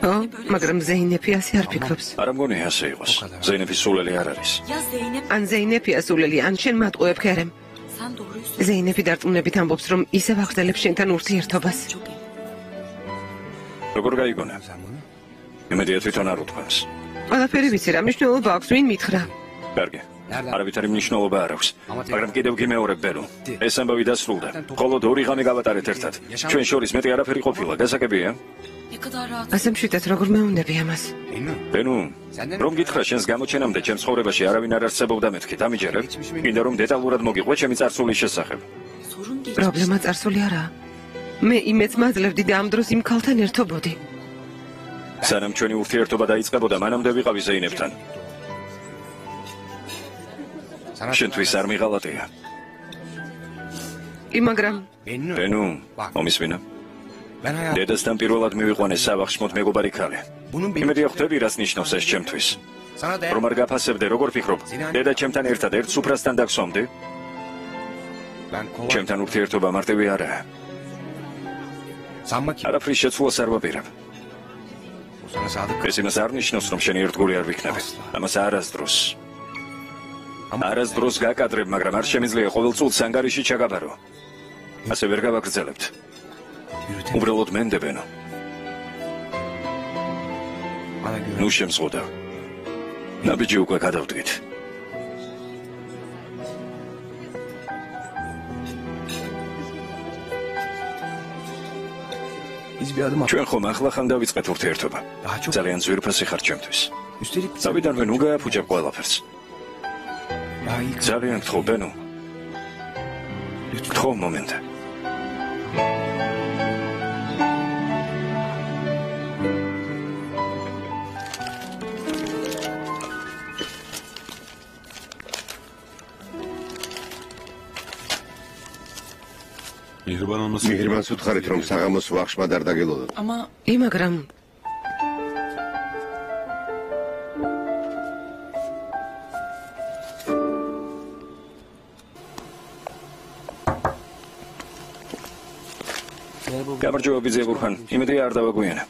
ო, მაგრამ ზეინეფი ასე არ ფიქრობს. არ მგონი ასე იყოს. ზეინეფის სულელი არ არის. ან ზეინეფია სულელი, ან შენ მატყუებ ქერემ. ზეინეფი დარწმუნებით ამბობს, რომ ისევ აღზელებს შენთან ურთიერთობას. როგორ გაიგონა? იმედია თვითონ არ უთქვამს. ყველაფერი ვიცი, რა მნიშვნელობა აქვს, ვინ მითხრა? კარგი. არავითარი მნიშვნელობა არ აქვს, მაგრამ კიდევ გიმეორებ ბენო. ეს ამბავი დასრულდა. მხოლოდ 2 ღამე გავატარეთ ერთად. ჩვენ შორის მეტი არაფერი ყოფილა, გასაგებია? ასე მშვიდად როგორ მეუნდები ამას? ბენო, რომ გითხრა შენს გამოჩენამდე ჩემს ცხოვრებაში არავინ არ არსებობდა მეთქი, დამიჯერებ? მინდა რომ დეტალურად მოგიყვე ჩემი წარსულის შესახებ. პრობლემა წარსული არაა. მე იმედს მაძლევდი და ამ დროს იმ ქალთან ერთობოდი. სანამ ჩვენი ურთიერთობა დაიწყებოდა, მანამდე ვიყავი ზეინებთან. შენთვის არ მიღალატია. მაგრამ ბენო, მომისმინა? დედასთან პირველად მივიყვანე საბაღში მოდ მეგობარი ქალი. იმედია ხვდები რას ნიშნავს ეს ჩემთვის. რომ არ გაფასებდე, როგორ ფიქრობ? დედა ჩემთან ერთად ერთ სუფრასთან დაგსვამდი? ჩემთან ურთიერთობა მარტივი არაა. არაფრის შეცვლას არ ვაპირებ. ეს იმას არ ნიშნავს, რომ შენი ერთგული არ ვიქნები. ამას არასდროს გაკადრებ, მაგრამ არ შემიძლია ყოველწულს ანგარიში ჩაგაბარო. ასე ვერ გავაგრძელებთ. უბრალოდ მენდებენო. ნუ შემსღოდა. ნაბიჯი უკვე გადავდგით. ჩვენ ხომ ახლა ხან დავიწყეთ ურთიერთობა. ძალიან ძვირფასი ხარ ჩემთვის. წავიდანვე ნუ გააფუჭებ ყველაფერს. ძალიან გთხოვ ბენო. გთხოვ მომენტ. მიჰრიბანს უთხარით, რომ საღამოს ვახშმად არ დაგელოდოთ. მაგრამ გამარჯობა ბიძებურხან, იმედია არ დავაგვიანე.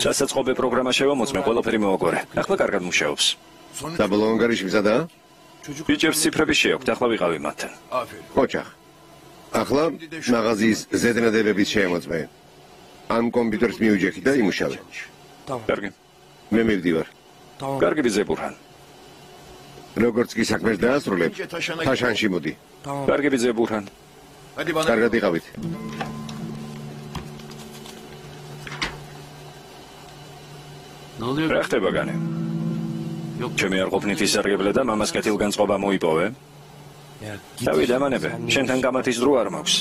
სასაწყობე პროგრამა შევამოწმე, ყველაფერი მოვაგვარე. ახლა კარგად მუშაობს. საბოლოო ანგარიში მზადაა? ბიჭებს ციფრები შეაქვთ, ახლა ვიყავი მათთან. ოჩახ. ახლა მაღაზიის ზედნადებების შეამოწმე. ამ კომპიუტერს მიუჯექი და იმუშავე. კარგი. მე მივდივარ. კარგი ბიძებურხან. როგორც კი საქმეს დაასრულებ, თაშანში მოდი. კარგი ბიძებურხან. კარგად იყავით. რა ხდება განი? ჩემი არ ყოფნით ისარგებლე და მამას კეთილგანწყობა მოიპოვე. დავით ამანებე, შენთან გამათის დრო არ მაქვს.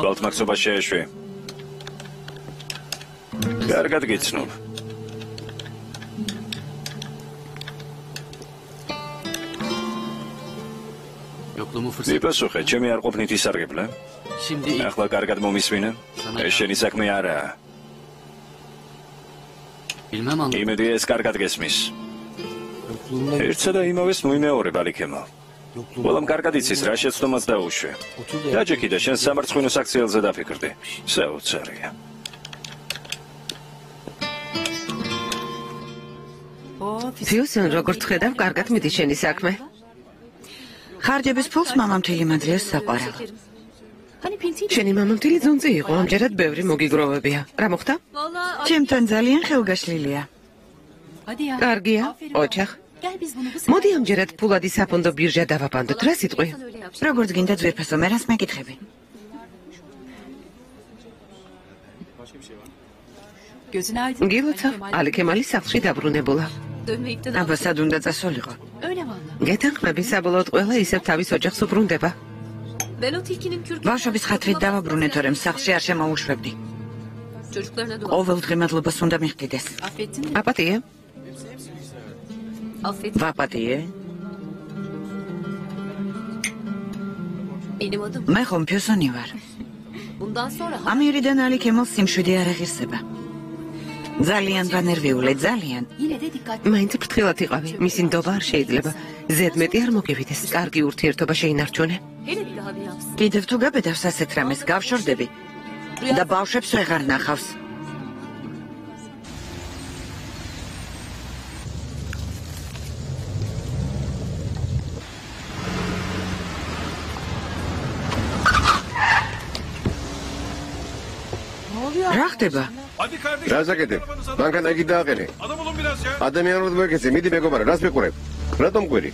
ბალტმაკსობა შეეშვი. კარგად გიცნობ. მიპასუხე, ჩემი არ ყოფნით ისარგებლე. ახლა კარგად მომისმინე. ეს შენი საქმე არაა. იმედია ეს კარგად გესმის. ერთსა და იმავეს მოიმეორებ ალიქემა. ყველამ კარგად იცის რა შეცდომაც დაუშვე. დაჯექი და შენ სამარცხვინოს აქციელზე დაფიქრდი. საოცარია. ფიუსენ, როგორც ხედავ, კარგად მიდის შენი საქმე. ხარჯების ფულს მამამთილი მადრიას საყვარელ. შენი მამამთილი ძუნწი იყო, ამჯერად ბევრი მოგიგროვებია. რა მოხდა? ჩემთან ძალიან ხელგაშლილია. კარგია, ოჩახ. მოდი ამჯერად ფულადი საფონდო ბირჟა დავაბანდოთ, რა სიტყვი? როგორც გინდა ძვირფასო, მე რას მეკითხები? გილოცავ, ალიქემალი სახლში დაბრუნებულა. აბა სად უნდა წასულიყო? გეთანხმები, საბოლოოდ ყველა ისევ თავის ოჯახს უბრუნდება. ბავშვების ხათრით დავაბრუნე, თორემ სახლში არ შემოუშვებდი. ყოველ დღე მადლობას უნდა მიხდიდეს. აპატიე? ვაპატიე? მე ხომ ფიუსონი ვარ. ამირიდან ალიქემალს სიმშვიდე არ აღირსება. ძალიან ვანერვიულე, ძალიან. მაინც ფრთხილად იყავი, მისი ნდობა არ შეიძლება. ზედმეტი არ მოგივიდეს, კარგი ურთიერთობა შეინარჩუნე. კიდევ თუ გაბედავს ასეთ რამეს, გავშორდები და ბავშვებს ვეღარ ნახავს. რა ხდება? რა საკეთებ? მანქანა იგი დააყენე. ადამიანურად მოეკეცე, მიდი მეგობარა, რას მეყურებ? რატომ ყვირი?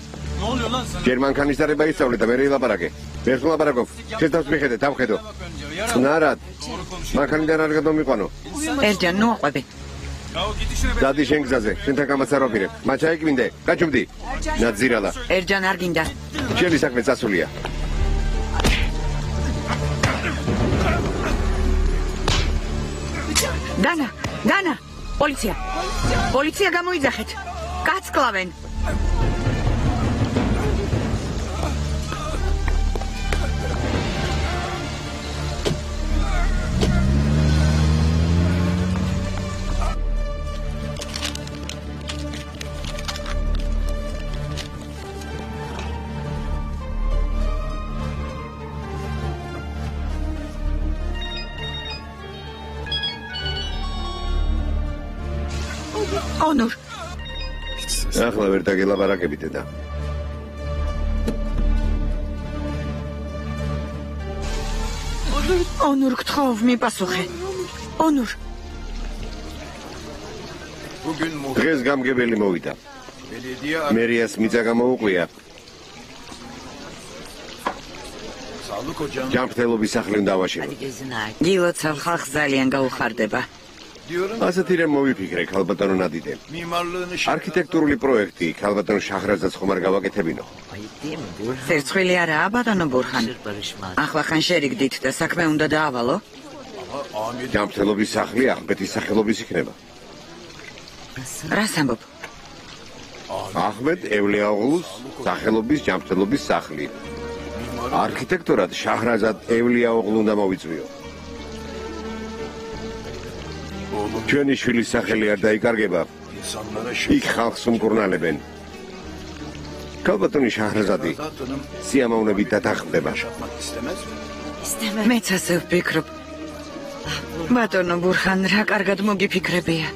ჯერ მანქანის დარება ისწავლე და მერე ილაპარაკე. ვერ ლაპარაკობ, შეთავს მიხედე, დავხედო. ნარად. მანქანიდან არ გადომიყვანო. ერჯან, ნუ აყვები. დადი შენ გზაზე, შენთან გამაც არ ვაპირებ. მათ ჩაიკვინდე, გაჩუმდი. ნაძირალა. ერჯან არ გინდა. შენი საქმე წასულია. დანა, დანა, პოლიცია. პოლიცია გამოიძახეთ. კაცს კლავენ. ონურ. ახლა ვერ დაგელაპარაკები დედა. ონურ, გთხოვ, მიპასუხე. ონურ. დღეს გამგებელი მოვიდა. მერიას მიწა გამოუყვია. ჯანმრთელობის სახლი უნდა ავაშენო. გილოცავ, ხალხს ძალიან გაუხარდება. ასეთი რამ მოვიფიქრე, ქალბატონო ნადიდე. არქიტექტურული პროექტი ქალბატონ შაჰრაზადს ხომ არ გავაკეთებინო? ცერცხვილი არაა, ბატონო ბურხან. ახლა ხან შერიგდით და საქმე უნდა დაავალო? ჯანმრთელობის სახლი ახმეტის სახელობის იქნება. რას ამბობ? ახმეტ ევლიაოღლუს სახელობის ჯანმრთელობის სახლი. არქიტექტორად შაჰრაზად ევლიაოღლუ უნდა მოვიწვიო. ჩვენი შვილის სახელი არ დაიკარგება. იქ ხალხს უმკურნალებენ. ქალბატონი შაჰრაზადი სიამოვნებით დათანხმდება. მეც ასე ვფიქრობ. ბატონო ბურხან, რა კარგად მოგიფიქრებია.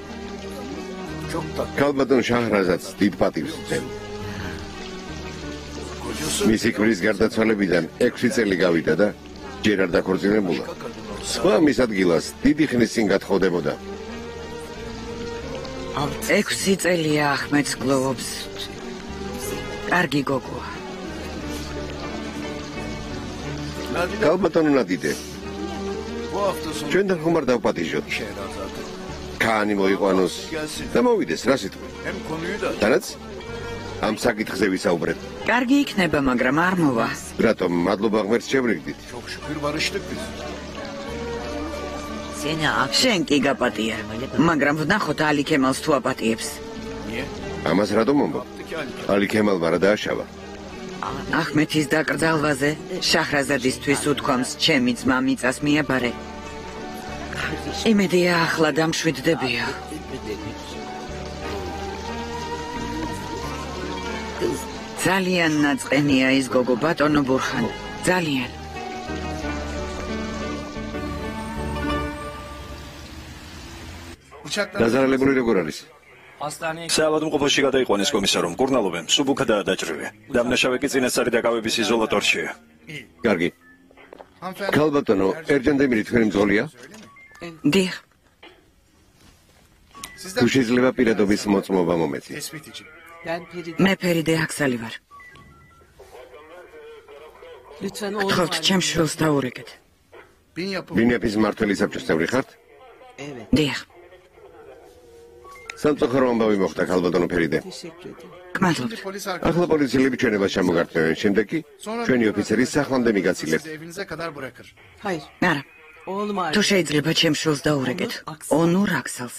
ქალბატონ შაჰრაზადს დიდ პატივს ვცემ. მისი ქმრის გარდაცვალებიდან 6 წელი გავიდა და ჯერ არ დაქორწინებულა. სხვა მის ადგილას დიდი ხნის წინ გათხოვდებოდა. 6 წელია ახმედს გლოვობს. კარგი გოგოა. ქალბატონო ნადიდე, ჩვენთან ხომ არ დავპატიჟოთ. ქანი მოიყვანოს და მოვიდეს, რა სიტყვა. თანაც ამ საკითხზე ვისაუბრეთ. კარგი იქნება, მაგრამ არ მოვა. რატომ მადლობა ღმერთს შევრიგდით? შენ კი გაპატია, მაგრამ ვნახოთ ალი ქემალს თუ აპატიებს. ამას რატომ მომბობ? ალი ქემალმა რა დააშავა? ახმეთის დაკრძალვაზე შაჰრაზადისთვის უთქვამს ჩემი ძმა მიწას მიაბარე. იმედია ახლა დამშვიდდებია. ძალიან ნაწყენია ის გოგო, ბატონო ბურხან, ძალიან. დაზარალებული როგორ არის? საავადმყოფოში გადაიყვანეს კომისარომ, მკურნალობენ, სუბუქადაა დაჭრილი. დამნაშავე კი წინასწარი დაკავების იზოლატორშია. კარგი. ქალბატონო, ერჯანდემირი თქვენი მძღოლია? დიახ. თუ შეიძლება პირადობის მოწმობა მომეწი. მე ფერიდე აქსალი ვარ. გთხოვთ ჩემს შვილს დაურეკეთ. ბინიაპის მმართველი საბჭოს წევრი ხართ? დიახ. სამწუხარო ამბავი მოხდა ქალბატონო ფერიდე. გმადლობთ. ახლა პოლიციელები ჩვენებას ჩამოგართმევენ, შემდეგ კი ჩვენი ოფიცერი სახლამდე მიგაცილებთ. არა. თუ შეიძლება ჩემს შვილს დაურეკეთ. ონურ აქსალს.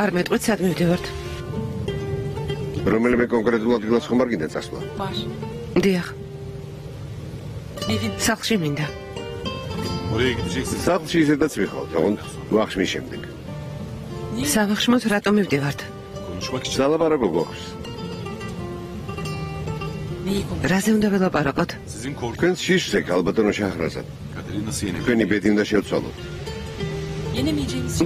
არ მეტყვით სად მივდივართ? რომელიმე კონკრეტულ ადგილას ხომ არ გინდა წასვლა? დიახ. სახლში მინდა. სახლში ისედაც ვიხავთ, თქო, ვახშმის შემდეგ. სავახშმოთ რატომ მივდივართ? სალაპარაკო გვაქვს. რაზე უნდა ველაპარაკოთ? თქვენს შიშზე ქალბატონო შაჰრაზად. თქვენი ბედი უნდა შევცვალოთ.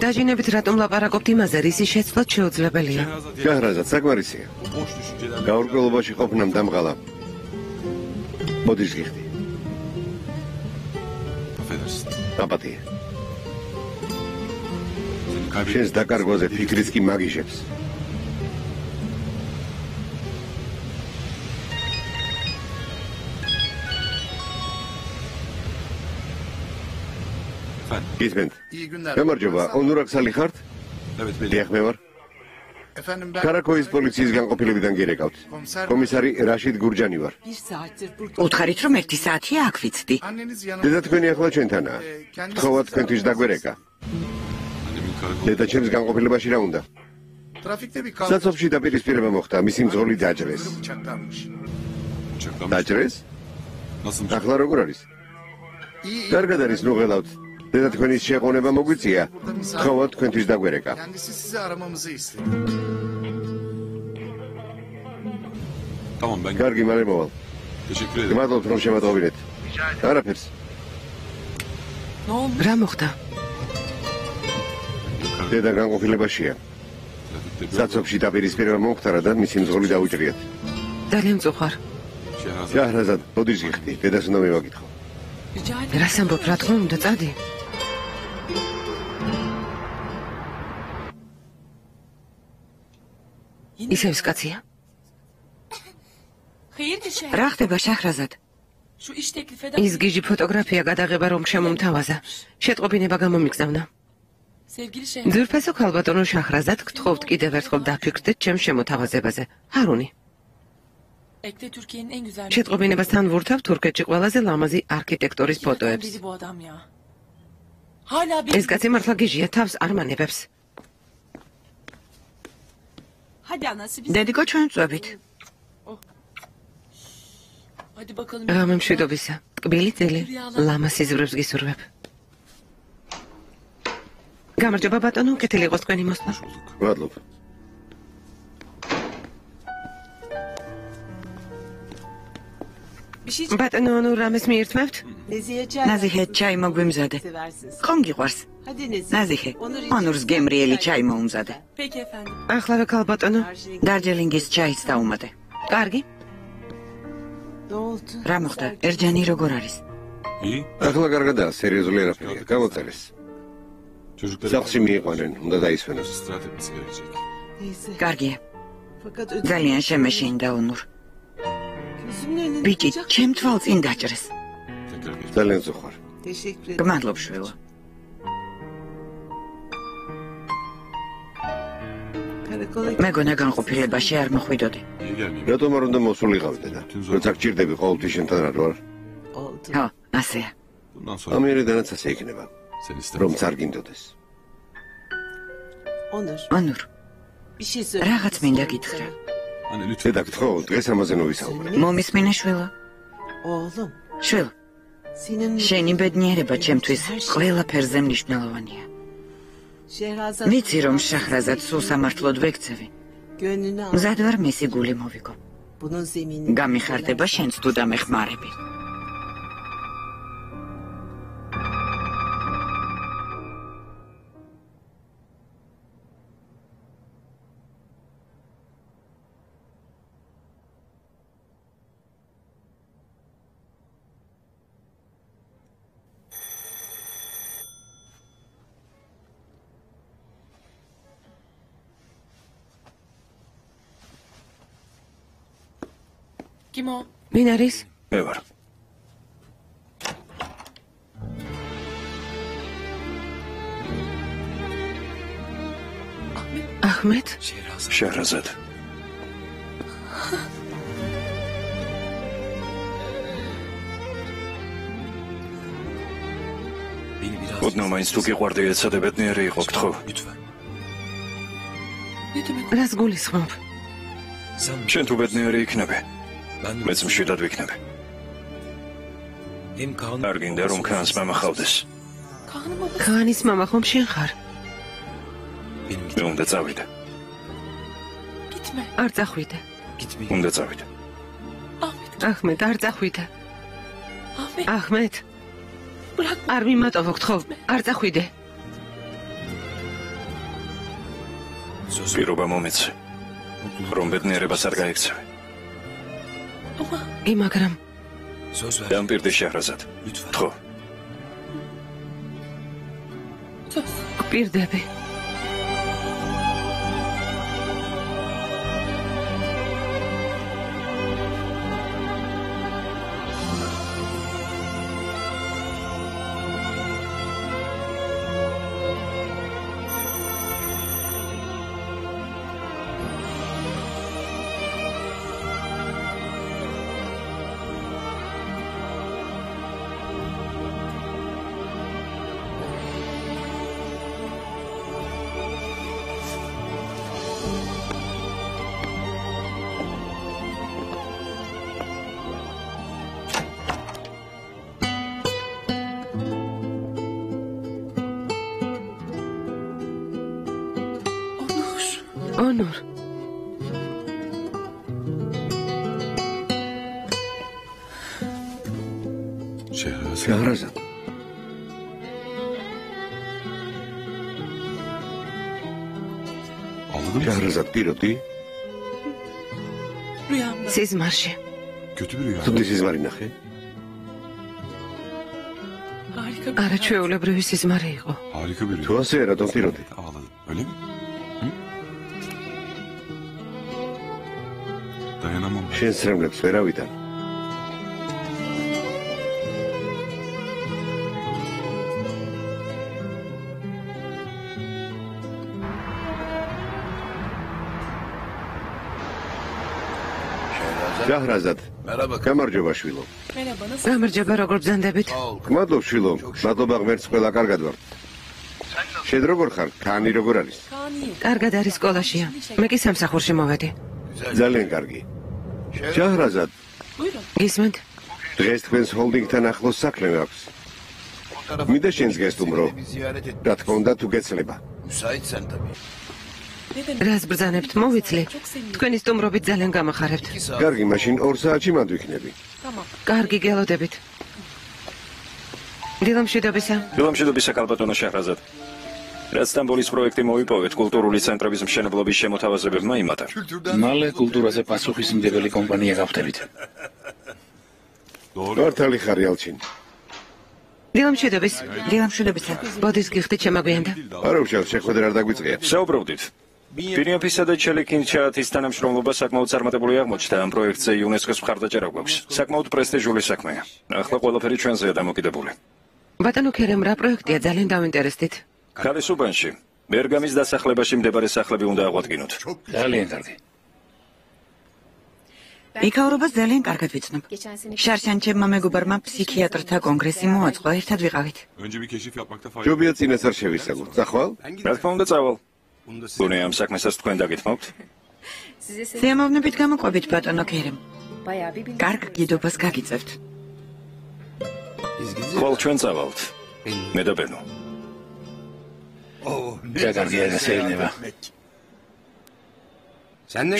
დაჟინებით რატომ ლაპარაკობთ იმაზე, რისი შეცვლაც შეუძლებელია. შაჰრაზად საკმარისია. გაურკვევლობაში ყოფნამ დამღალა. მოდის გიხდი. აპატია. შენს დაკარგვაზე ფიქრიც კი მაგიჟებს. გისმენთ. გამარჯობა, ონურ აქსალი ხართ? დიახ, მე ვარ. ქარაქოის პოლიციის განყოფილებიდან გირეკავთ. კომისარი რაშიდ გურჯანი ვარ. უთხარით რომ 1 საათია აქ ვიცდი. დედა თქვენი ახლა ჩვენთანაა. თხოვა თქვენთვის დაგვერეკა. დედა ჩემს განყოფილებაში რა უნდა? საცობში დაპირისპირება მოხდა, მისი მძღოლი დაჭრეს. დაჭრეს? ახლა როგორ არის? კარგად არის, ნუ ღელავთ. დედა თქვენის შეყონება მოგვიწია. თხოვა თქვენთვის დაგვერეკა. კარგი, მალე მოვალ. გმადლობთ რომ შემატყობინეთ. არაფერს. რა მოხდა? დედა განყოფილებაშია. საცობში დაპირისპირება მომხდარა და მისი მძღოლი დაუჭრიათ. ძალიან მწუხარ. შაჰრაზად, მოდის გიხდი, დედას უნდა მევაკითხო. რას ამბობ, რა თქმა უნდა, წადი. ისევ კაცია? რა ხდება შაჰრაზად? ის გიჟი ფოტოგრაფია გადაღება რომ შემომთავაზა. შეტყობინება გამომიგზავნა. ძვირფასო ქალბატონო შაჰრაზად, გთხოვთ კიდევ ერთხელ დაფიქრდეთ ჩემს შემოთავაზებაზე. ჰარუნი. შეტყობინებასთან ვურთავ თურქეთში ყველაზე ლამაზი არქიტექტორის ფოტოებს. ეს კაცი მართლა გიჟია, თავს არ მანებებს. დედიკო ჩვენ წვევით. რამე მშვიდობისა, ტკბილი წელი, ლამაზ სიზმრებს გისურვებ. გამარჯობა ბატონო, კეთილი იყოს თქვენი მოსვლა. მადლობ. ბატონო ონურ რამეს მიირთმევთ? ნაზიხე, ჩაი მოგვიმზადე. ხომ გიყვარს? ნაზიხე, ონურს გემრიელი ჩაი მოუმზადე. Peki efendim. ახლავე ქალბატონო. დარჯელინგის ჩაიც დაუმატე. კარგი. რა მოხდა? ერჯანი როგორ არის? ი? ახლა კარგადაა, სერიოზული არაფერია. გამოწერეს. Çocukları სახლში მიიყვანენ, უნდა დაისვენოს. istirahat etmesi gerekecek. კარგია. ძალიან შემეშინდა ონურ. ბიჭი, ჩემ თვალს წინ დაჭრეს. Tekrar geç. ძალიან ზოხარ. გმადლობ შვილო. მეგონა განყოფილებაში არ მოხვიდოდი. Niye gelmeyeyim? რატომ არ უნდა მოსულიყავდე და? როცა გჭირდები ყოველთვის შენთან არ ვარ? ხო, ასეა. Bundan sonra ამიერიდანაც ასე იქნება. sen რომ istemezsin. წარგინდოდეს. ონურ, რაღაც მინდა გითხრა. Anne lütfen. დედა გთხოვ, დღეს ამაზე ნოვისაუბრე. მომისმინე შვილო. შვილო, შენი ბედნიერება ჩემთვის ყველაფერზე მნიშვნელოვანია. ვიცი რომ შაჰრაზად სულ სამართლოდ ვექცევი. მზად ვარ მისი გული მოვიგო. გამიხარდება შენც თუ დამეხმარები. Kim o? ვინ არის? მე ვარ. აჰმედ? შეჰრაზად. ოდნავ მაინც თუ გიყვარდი ეცადე ბედნიერი იყო, გთხოვ. რას გულისხმობ? შენ თუ ბედნიერი იქნები, მეც მშვიდად ვიქნები. არ გინდა რომ ქანს მამახავდეს. ქანის მამა ხომ შენ ხარ? მე უნდა წავიდე. Gitme. არ წახვიდე. უნდა წავიდე. Ahmet. აჰმედ, არ წახვიდე. Ahmet. აჰმედ, Bırak. არ მიმატოვო, გთხოვ, არ წახვიდე. პირობა მომეცე, რომ ბედნიერებას არ გაიქცევი. Ama მაგრამ დამპირდი შეჰრაზად. გთხოვ. söz. გპირდები. ონურ, Şehrazat. შეჰრაზად. Anladın mı? შეჰრაზად პიროდი? Rüyamda. სიზმარში. Kötü bir rüya. თუნდაც სიზმარი ნახე? Harika bir არაჩვეულებრივი სიზმარი იყო. Harika bir თუ rüya. ასე რატომ პიროდი? Ağladın. Öyle mi? Hı? Dayanamam. შენ სრემლებს ვერავიდან. შეჰრაზად. გამარჯობა შვილო. Merhaba, nasıl? გამარჯობა, როგორ ბრძანდებით? გმადლობ შვილო. მადლობა ღმერთს ყველა კარგად ვარ. შენ როგორ ხარ? ქანი როგორ არის? Kaan iyi. კარგად არის სკოლაშია. მე კი სამსახურში მოვედი. ძალიან კარგი. შეჰრაზად, Buyurun. გისმენთ? დღეს თქვენს ჰოლდინგთან ახლოს საქმე აქვს. მინდა შენს გესტუმრო. რა თქმა უნდა, თუ გეცლება. Müsaitsen tabii. რას ბრძანებთ, მოვიცლი. თქვენი სტუმრობით ძალიან გამახარებთ. კარგი, მაშინ 2 საათში მანდ ვიქნები. კარგი, გელოდებით. დილამშვიდობისა. დილამშვიდობისა, კალბატონო შეჰრაზად. რაც სტამბოლის პროექტი მოიპოვეთ, კულტურული ცენტრების მშენებლობის შემოთავაზებებმა იმატა. მალე კულტურაზე პასუხისმგებელი კომპანია გავხდებით. მართალი ხარ ალჩინ. დილამშვიდობის. დილამშვიდობისა. ბოდის გიხდით შემოგვიანდა. არა უშავს, შეხვედრა არ დაგვიწყია. საუბრობდით. პირიაფისა და ჩელიკინჩაათის თანამშრომლობა საკმაოდ წარმატებული აღმოჩნდა. ამ პროექტზე იუნესკოს მხარდაჭერა გვაქვს. საკმაოდ პრესტიჟული საქმეა. ახლა ყველაფერი ჩვენზეა დამოკიდებული. ბატონო ქერემ, რა პროექტია, ძალიან დავინტერესდით. ქალისუბანში, ბერგამის დასახლებაში მდებარე სახლები უნდა აღვადგინოთ. ძალიან კარგი. იქაურობას ძალიან კარგად ვიცნობ. შარშანჩებმა მეგობარმა ფსიქიატრთა კონგრესი მოაწყო, ერთად ვიყავით. Önce bir keşif yapmakta fayda var. ჯობია წინასწარ შევისწავლოთ. წახვალ? რა თქმა უნდა, წავალ. გონია ამ საქმესაც თქვენ დაგითმობთ? სიამოვნებით გამოყვებით, ბატონო ქერემ. კარგ გიდობას გაგიწევთ. ხვალ ჩვენ წავალთ. მე და ბენო. რა კარგია გასეირნება.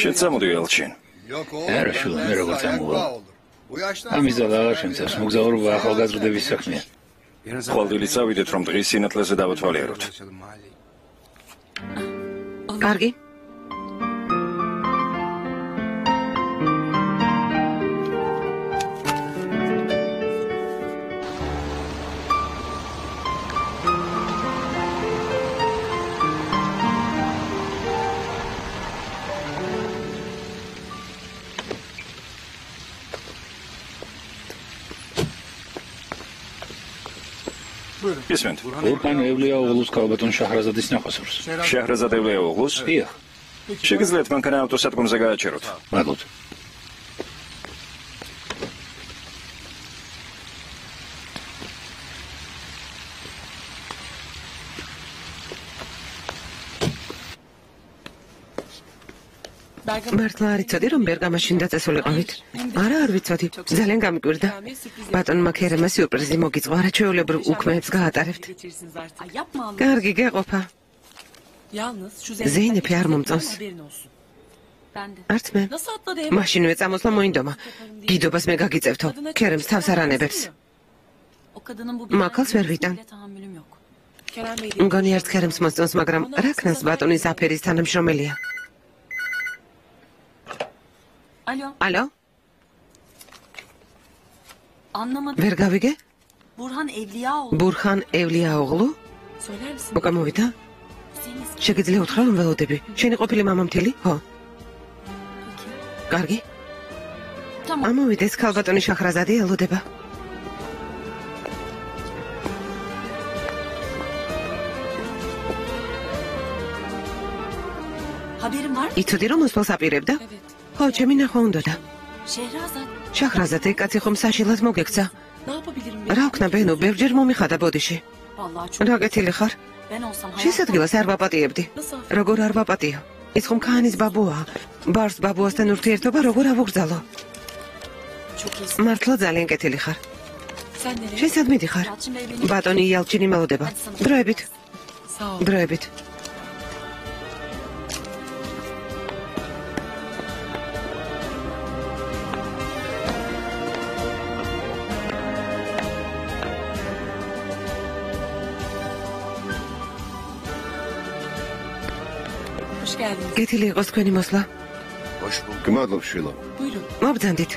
შეცამოდი ელჩინ. არა შულა, მე როგორც ამოვა. ამის და აღარ შემცავს, მოგზაურობა ახალგაზრდების საქმეა. ხვალდილი წავიდეთ, რომ დღის სინათლეზე დავათვალიეროთ. კარგი. ისმენთ. ორხან ევლეაოღლუს კალბატონ შაჰრაზადის ნახოსურს. შეჰრაზად ევლეაოღლუს? დიახ, შეგიძლიათ მანქანა ავტოსადგომზე გააჩეროთ. მადლობთ. მართლა არ იცოდი, რომ ბერგამაში დაწესულიყავით. არა, არ ვიცოდი. ძალიან გამიკვირდა. ბატონმა ქერემმა სიურპრიზი მოგიწყო, არა ჩვეულებრივ უქმეებს გაატარებთ. კარგი, გეყოფა. ზეინეფი არ მომწონს. არც მე. მაშინვე წამოსვლა მოინდომა. გიდობას მე გაგიწევთო. ქერემს თავს არ ანებებს. მაქალს ვერ ვიტან. მგონი ერთ ქერემს მოსწონს, მაგრამ რა ქნას ბატონის აფერის თანამშრომელია. ალო? ვერ გავიგე? ბურხან ევლეაოღლუ? მოკამოვიდა? შეგიძლია უთხრა, რომ ველოდები. შენი ყოფილი მამამთილი? ხო. კარგი? ამოვიდეს, ქალბატონი შაჰრაზადი ელოდება. იცოდი, რომ მოსვლას აპირებდა? ხო, ჩემი ნახვა უნდოდა. შაჰრაზადე, კაცი ხომ საშილად მოგექცა? რა ვქნა, ბენო, ბევრჯერ მომიხადა ბოდიში. რა გეთილი ხარ? შესაძლოა არ ვაპატიებდი. როგორ არ ვაპატიო? ის ხომ ქაანის ბაბუა. ბარს ბაბუასთან ურთიერთობა როგორ ავუგრძალო? მართლა ძალიან კეთილი ხარ. შესად მიდიხარ? ბატონი იალჩინი მელოდება. დროებით. დროებით. გეთილი იყოს თქვენი მოსვლა. გმადლობ შვილო. მობრძანდით.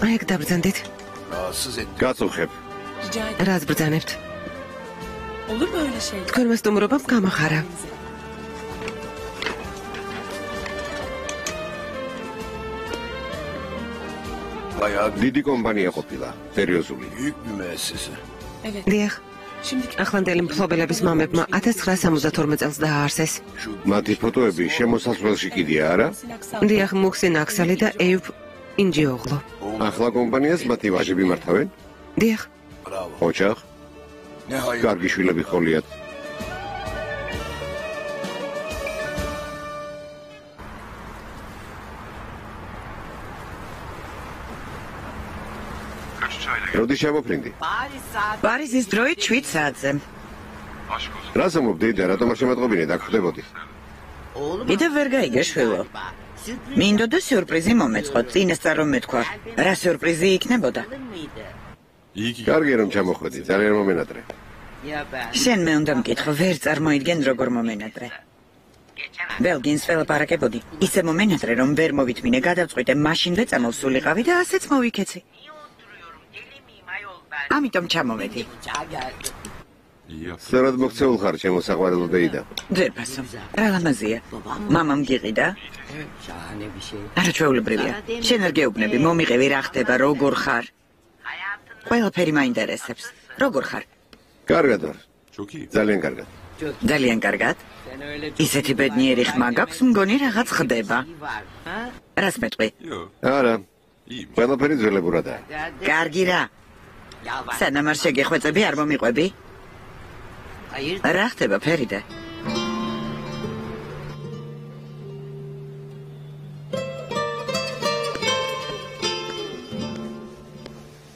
აი ეგ დაბრძანდით. გაწუხებ. რას ბრძანებთ? თქვენმა სტუმრობამ გამახარა. დიდი კომპანია ყოფილა, სერიოზული. დიახ. ახლანდელი მფლობელების მამებმა 1972 წელს დააარსეს. მათი ფოტოები შემოსასვლელში კიდია, არა? დიახ, მუხსინ აქსალი და ეივ ინჯიოღლო. ახლა კომპანიას მათი ვაჟები მართავენ? დიახ. ოჯახ? კარგი შვილები ხოლიათ. როდის ჩამოფრინდი? პარიზის დროით 7 საათზე. რას ამობდი და რატომ არ შემატყობინე აქ ხდებოდი? კიდევ ვერ გაიგე შვილო. მინდოდა სიურპრიზი მომეწყო, წინასწარ რომ მეთქვა. რა სიურპრიზი იქნებოდა? კარგი რომ ჩამოხვედი, ძალიან მომენატრე. შენ მე უნდა მკითხო, ვერ წარმოიდგენ როგორ მომენატრე. ბელგინს ველაპარაკებოდი, ისე მომენატრე რომ ვერ მოვითმინე, გადავწყვიტე, მაშინვე წამოვსულიყავი და ასეც მოვიქეცი. ამიტომ ჩამოვედი. სწორად მოქცეულ ხარ ჩემო საყვარელო დეიდა. ძერფასო, რა ლამაზია. მამამ გიყიდა? არა ჩვეულებრივია. შენ არ გეუბნები, მომიყევი რა ხდება, როგორ ხარ? ყველაფერი მაინტერესებს. როგორ ხარ? კარგად ვარ. ძალიან კარგად. ძალიან კარგად. ისეთი ბედნიერი ხმა გაქვს, მგონი რაღაც ხდება. რას მეტყვი? არა. ყველაფერი ძველებურადაა. კარგი რა. სანამ არ შეგეხვეწები, არ მომიყვები? რა ხდება, ფერიდე?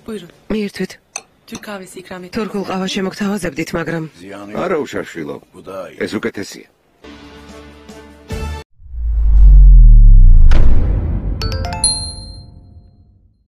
ბუირო, მიირთვით. თუ კავის იქრამით. თურქულ ყავას შემოგთავაზებდით, მაგრამ არა უშაშვილო. ეს უკეთესია.